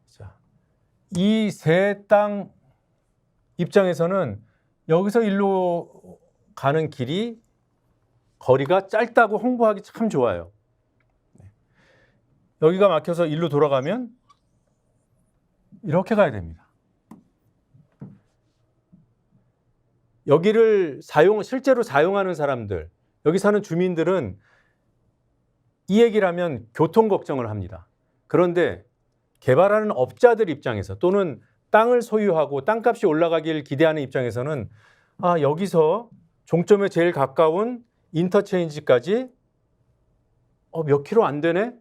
Speaker 1: 자, 이 세 땅 입장에서는 여기서 일로 가는 길이 거리가 짧다고 홍보하기 참 좋아요. 여기가 막혀서 일로 돌아가면 이렇게 가야 됩니다. 여기를 실제로 사용하는 사람들, 여기 사는 주민들은 이 얘기를 하면 교통 걱정을 합니다. 그런데 개발하는 업자들 입장에서 또는 땅을 소유하고 땅값이 올라가길 기대하는 입장에서는 아, 여기서 종점에 제일 가까운 인터체인지까지 몇 킬로 안 되네?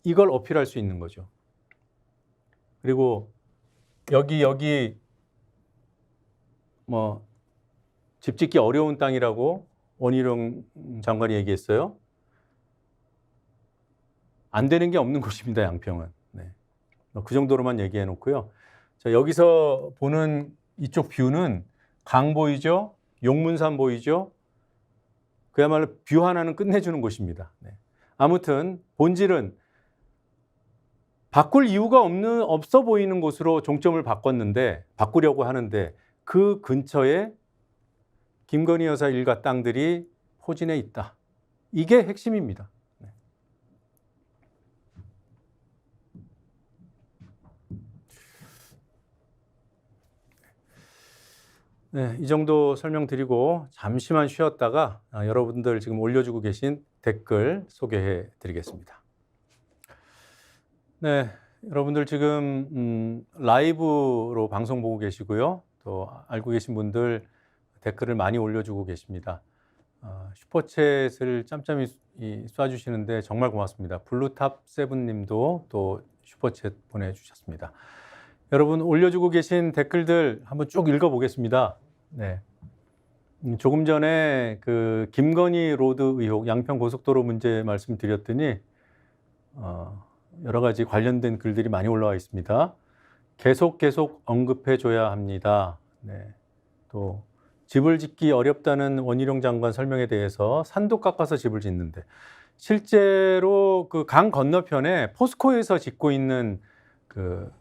Speaker 1: 이걸 어필할 수 있는 거죠. 그리고 여기 뭐 집 짓기 어려운 땅이라고 원희룡 장관이 얘기했어요. 안 되는 게 없는 곳입니다, 양평은. 네. 그 정도로만 얘기해 놓고요. 자, 여기서 보는 이쪽 뷰는 강 보이죠? 용문산 보이죠? 그야말로 뷰 하나는 끝내주는 곳입니다. 네. 아무튼 본질은 바꿀 이유가 없어 보이는 곳으로 종점을 바꾸려고 하는데 그 근처에 김건희 여사 일가 땅들이 포진해 있다. 이게 핵심입니다. 네, 이 정도 설명드리고 잠시만 쉬었다가 여러분들 지금 올려주고 계신 댓글 소개해 드리겠습니다. 네, 여러분들 지금 라이브로 방송 보고 계시고요. 또 알고 계신 분들 댓글을 많이 올려주고 계십니다. 슈퍼챗을 짬짬이 쏴주시는데 정말 고맙습니다. 블루탑7님도 또 슈퍼챗 보내주셨습니다. 여러분 올려주고 계신 댓글들 한번 쭉 읽어보겠습니다. 네. 조금 전에 그 김건희 로드 의혹, 양평 고속도로 문제 말씀드렸더니 여러 가지 관련된 글들이 많이 올라와 있습니다. 계속 언급해 줘야 합니다. 네. 또 집을 짓기 어렵다는 원희룡 장관 설명에 대해서 산도 깎아서 집을 짓는데 실제로 그 강 건너편에 포스코에서 짓고 있는 그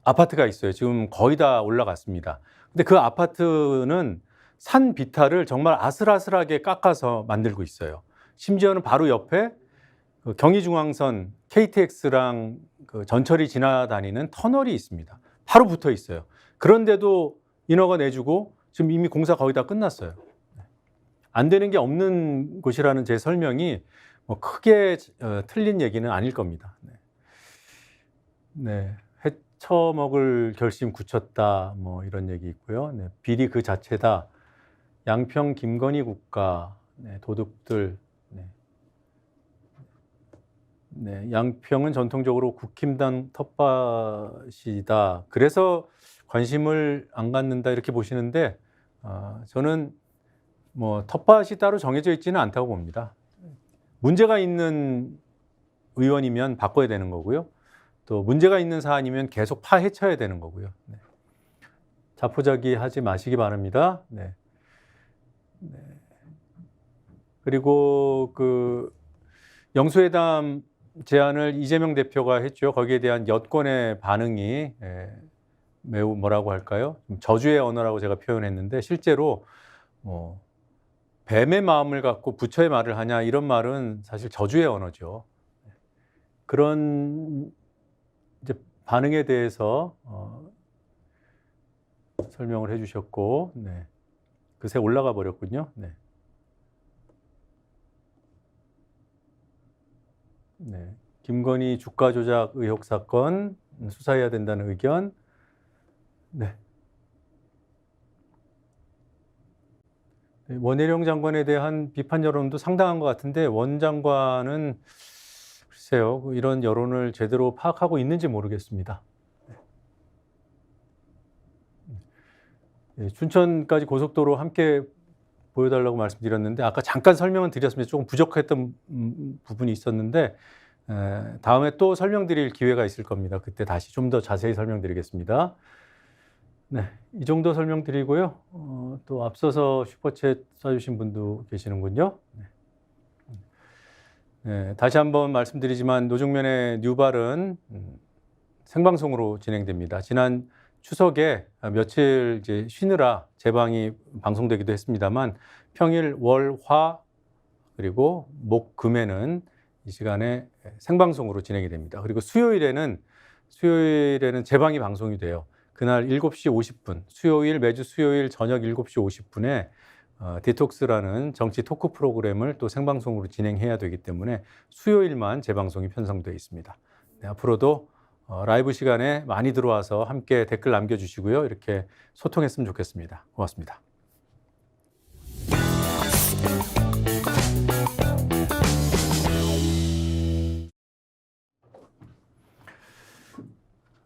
Speaker 1: 아파트가 있어요. 지금 거의 다 올라갔습니다. 근데 그 아파트는 산 비탈을 정말 아슬아슬하게 깎아서 만들고 있어요. 심지어는 바로 옆에 그 경의중앙선 KTX랑 그 전철이 지나다니는 터널이 있습니다. 바로 붙어 있어요. 그런데도 인허가 내주고 지금 이미 공사 거의 다 끝났어요. 안 되는 게 없는 곳이라는 제 설명이 뭐 크게 틀린 얘기는 아닐 겁니다. 네. 처먹을 결심 굳혔다 뭐 이런 얘기 있고요. 네, 비리 그 자체다. 양평 김건희 국가, 네, 도둑들. 네, 양평은 전통적으로 국힘당 텃밭이다. 그래서 관심을 안 갖는다 이렇게 보시는데 저는 뭐 텃밭이 따로 정해져 있지는 않다고 봅니다. 문제가 있는 의원이면 바꿔야 되는 거고요. 또 문제가 있는 사안이면 계속 파헤쳐야 되는 거고요. 네. 자포자기 하지 마시기 바랍니다. 네. 네. 그리고 그 영수회담 제안을 이재명 대표가 했죠. 거기에 대한 여권의 반응이 매우 뭐라고 할까요? 좀 저주의 언어라고 제가 표현했는데 실제로 뱀의 마음을 갖고 부처의 말을 하냐 이런 말은 사실 저주의 언어죠. 그런 이제 반응에 대해서 설명을 해주셨고, 네. 그새 올라가 버렸군요. 네. 네. 김건희 주가 조작 의혹 사건 수사해야 된다는 의견. 네. 원혜룡 장관에 대한 비판 여론도 상당한 것 같은데 원 장관은 글쎄요, 이런 여론을 제대로 파악하고 있는지 모르겠습니다. 네, 춘천까지 고속도로 함께 보여달라고 말씀드렸는데 아까 잠깐 설명은 드렸습니다. 조금 부족했던 부분이 있었는데 다음에 또 설명드릴 기회가 있을 겁니다. 그때 다시 좀 더 자세히 설명드리겠습니다. 네, 이 정도 설명드리고요. 또 앞서서 슈퍼챗 써주신 분도 계시는군요. 네. 네, 다시 한번 말씀드리지만 노중면의 뉴발은 생방송으로 진행됩니다. 지난 추석에 며칠 이제 쉬느라 재방이 방송되기도 했습니다만 평일, 월, 화 그리고 목, 금에는 이 시간에 생방송으로 진행이 됩니다. 그리고 수요일에는 재방이 방송이 돼요. 그날 7시 50분, 매주 수요일 저녁 7시 50분에 디톡스라는 정치 토크 프로그램을 또 생방송으로 진행해야 되기 때문에 수요일만 재방송이 편성되어 있습니다. 네, 앞으로도 라이브 시간에 많이 들어와서 함께 댓글 남겨주시고요. 이렇게 소통했으면 좋겠습니다. 고맙습니다.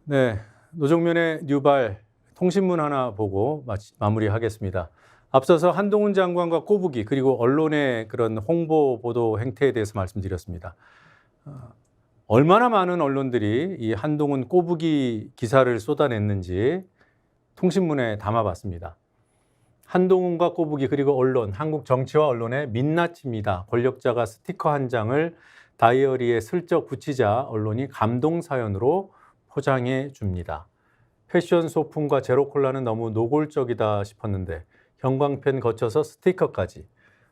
Speaker 1: 네, 노정면의 뉴발 통신문 하나 보고 마무리하겠습니다. 앞서서 한동훈 장관과 꼬부기 그리고 언론의 그런 홍보 보도 행태에 대해서 말씀드렸습니다. 얼마나 많은 언론들이 이 한동훈 꼬부기 기사를 쏟아냈는지 통신문에 담아봤습니다. 한동훈과 꼬부기 그리고 언론, 한국 정치와 언론의 민낯입니다. 권력자가 스티커 한 장을 다이어리에 슬쩍 붙이자 언론이 감동 사연으로 포장해 줍니다. 패션 소품과 제로콜라는 너무 노골적이다 싶었는데 형광펜 거쳐서 스티커까지.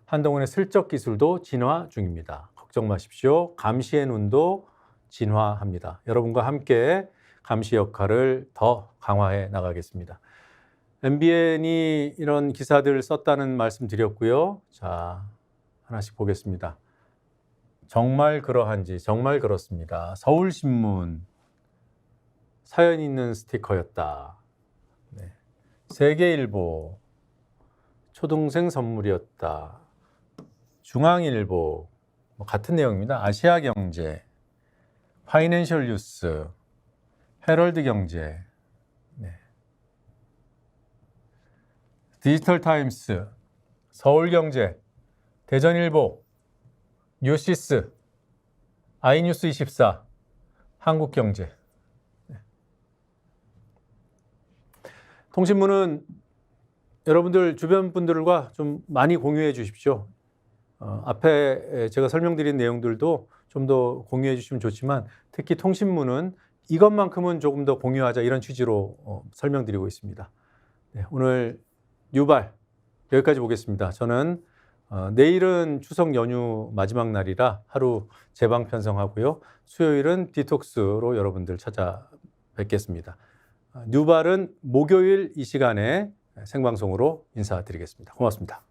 Speaker 1: 한동훈의 슬쩍 기술도 진화 중입니다. 걱정 마십시오. 감시의 눈도 진화합니다. 여러분과 함께 감시 역할을 더 강화해 나가겠습니다. MBN이 이런 기사들 썼다는 말씀 드렸고요. 자, 하나씩 보겠습니다. 정말 그러한지 정말 그렇습니다. 서울신문 사연 있는 스티커였다. 네. 세계일보 초등생 선물이었다. 중앙일보 같은 내용입니다. 아시아경제, 파이낸셜 뉴스, 헤럴드 경제, 네. 디지털 타임스, 서울경제, 대전일보, 뉴시스, 아이뉴스 24, 한국경제. 네. 통신문은 여러분들 주변 분들과 좀 많이 공유해 주십시오. 앞에 제가 설명드린 내용들도 좀 더 공유해 주시면 좋지만 특히 통신문은 이것만큼은 조금 더 공유하자 이런 취지로 설명드리고 있습니다. 네, 오늘 뉴발 여기까지 보겠습니다. 저는 내일은 추석 연휴 마지막 날이라 하루 재방 편성하고요. 수요일은 디톡스로 여러분들 찾아뵙겠습니다. 뉴발은 목요일 이 시간에 생방송으로 인사드리겠습니다. 고맙습니다.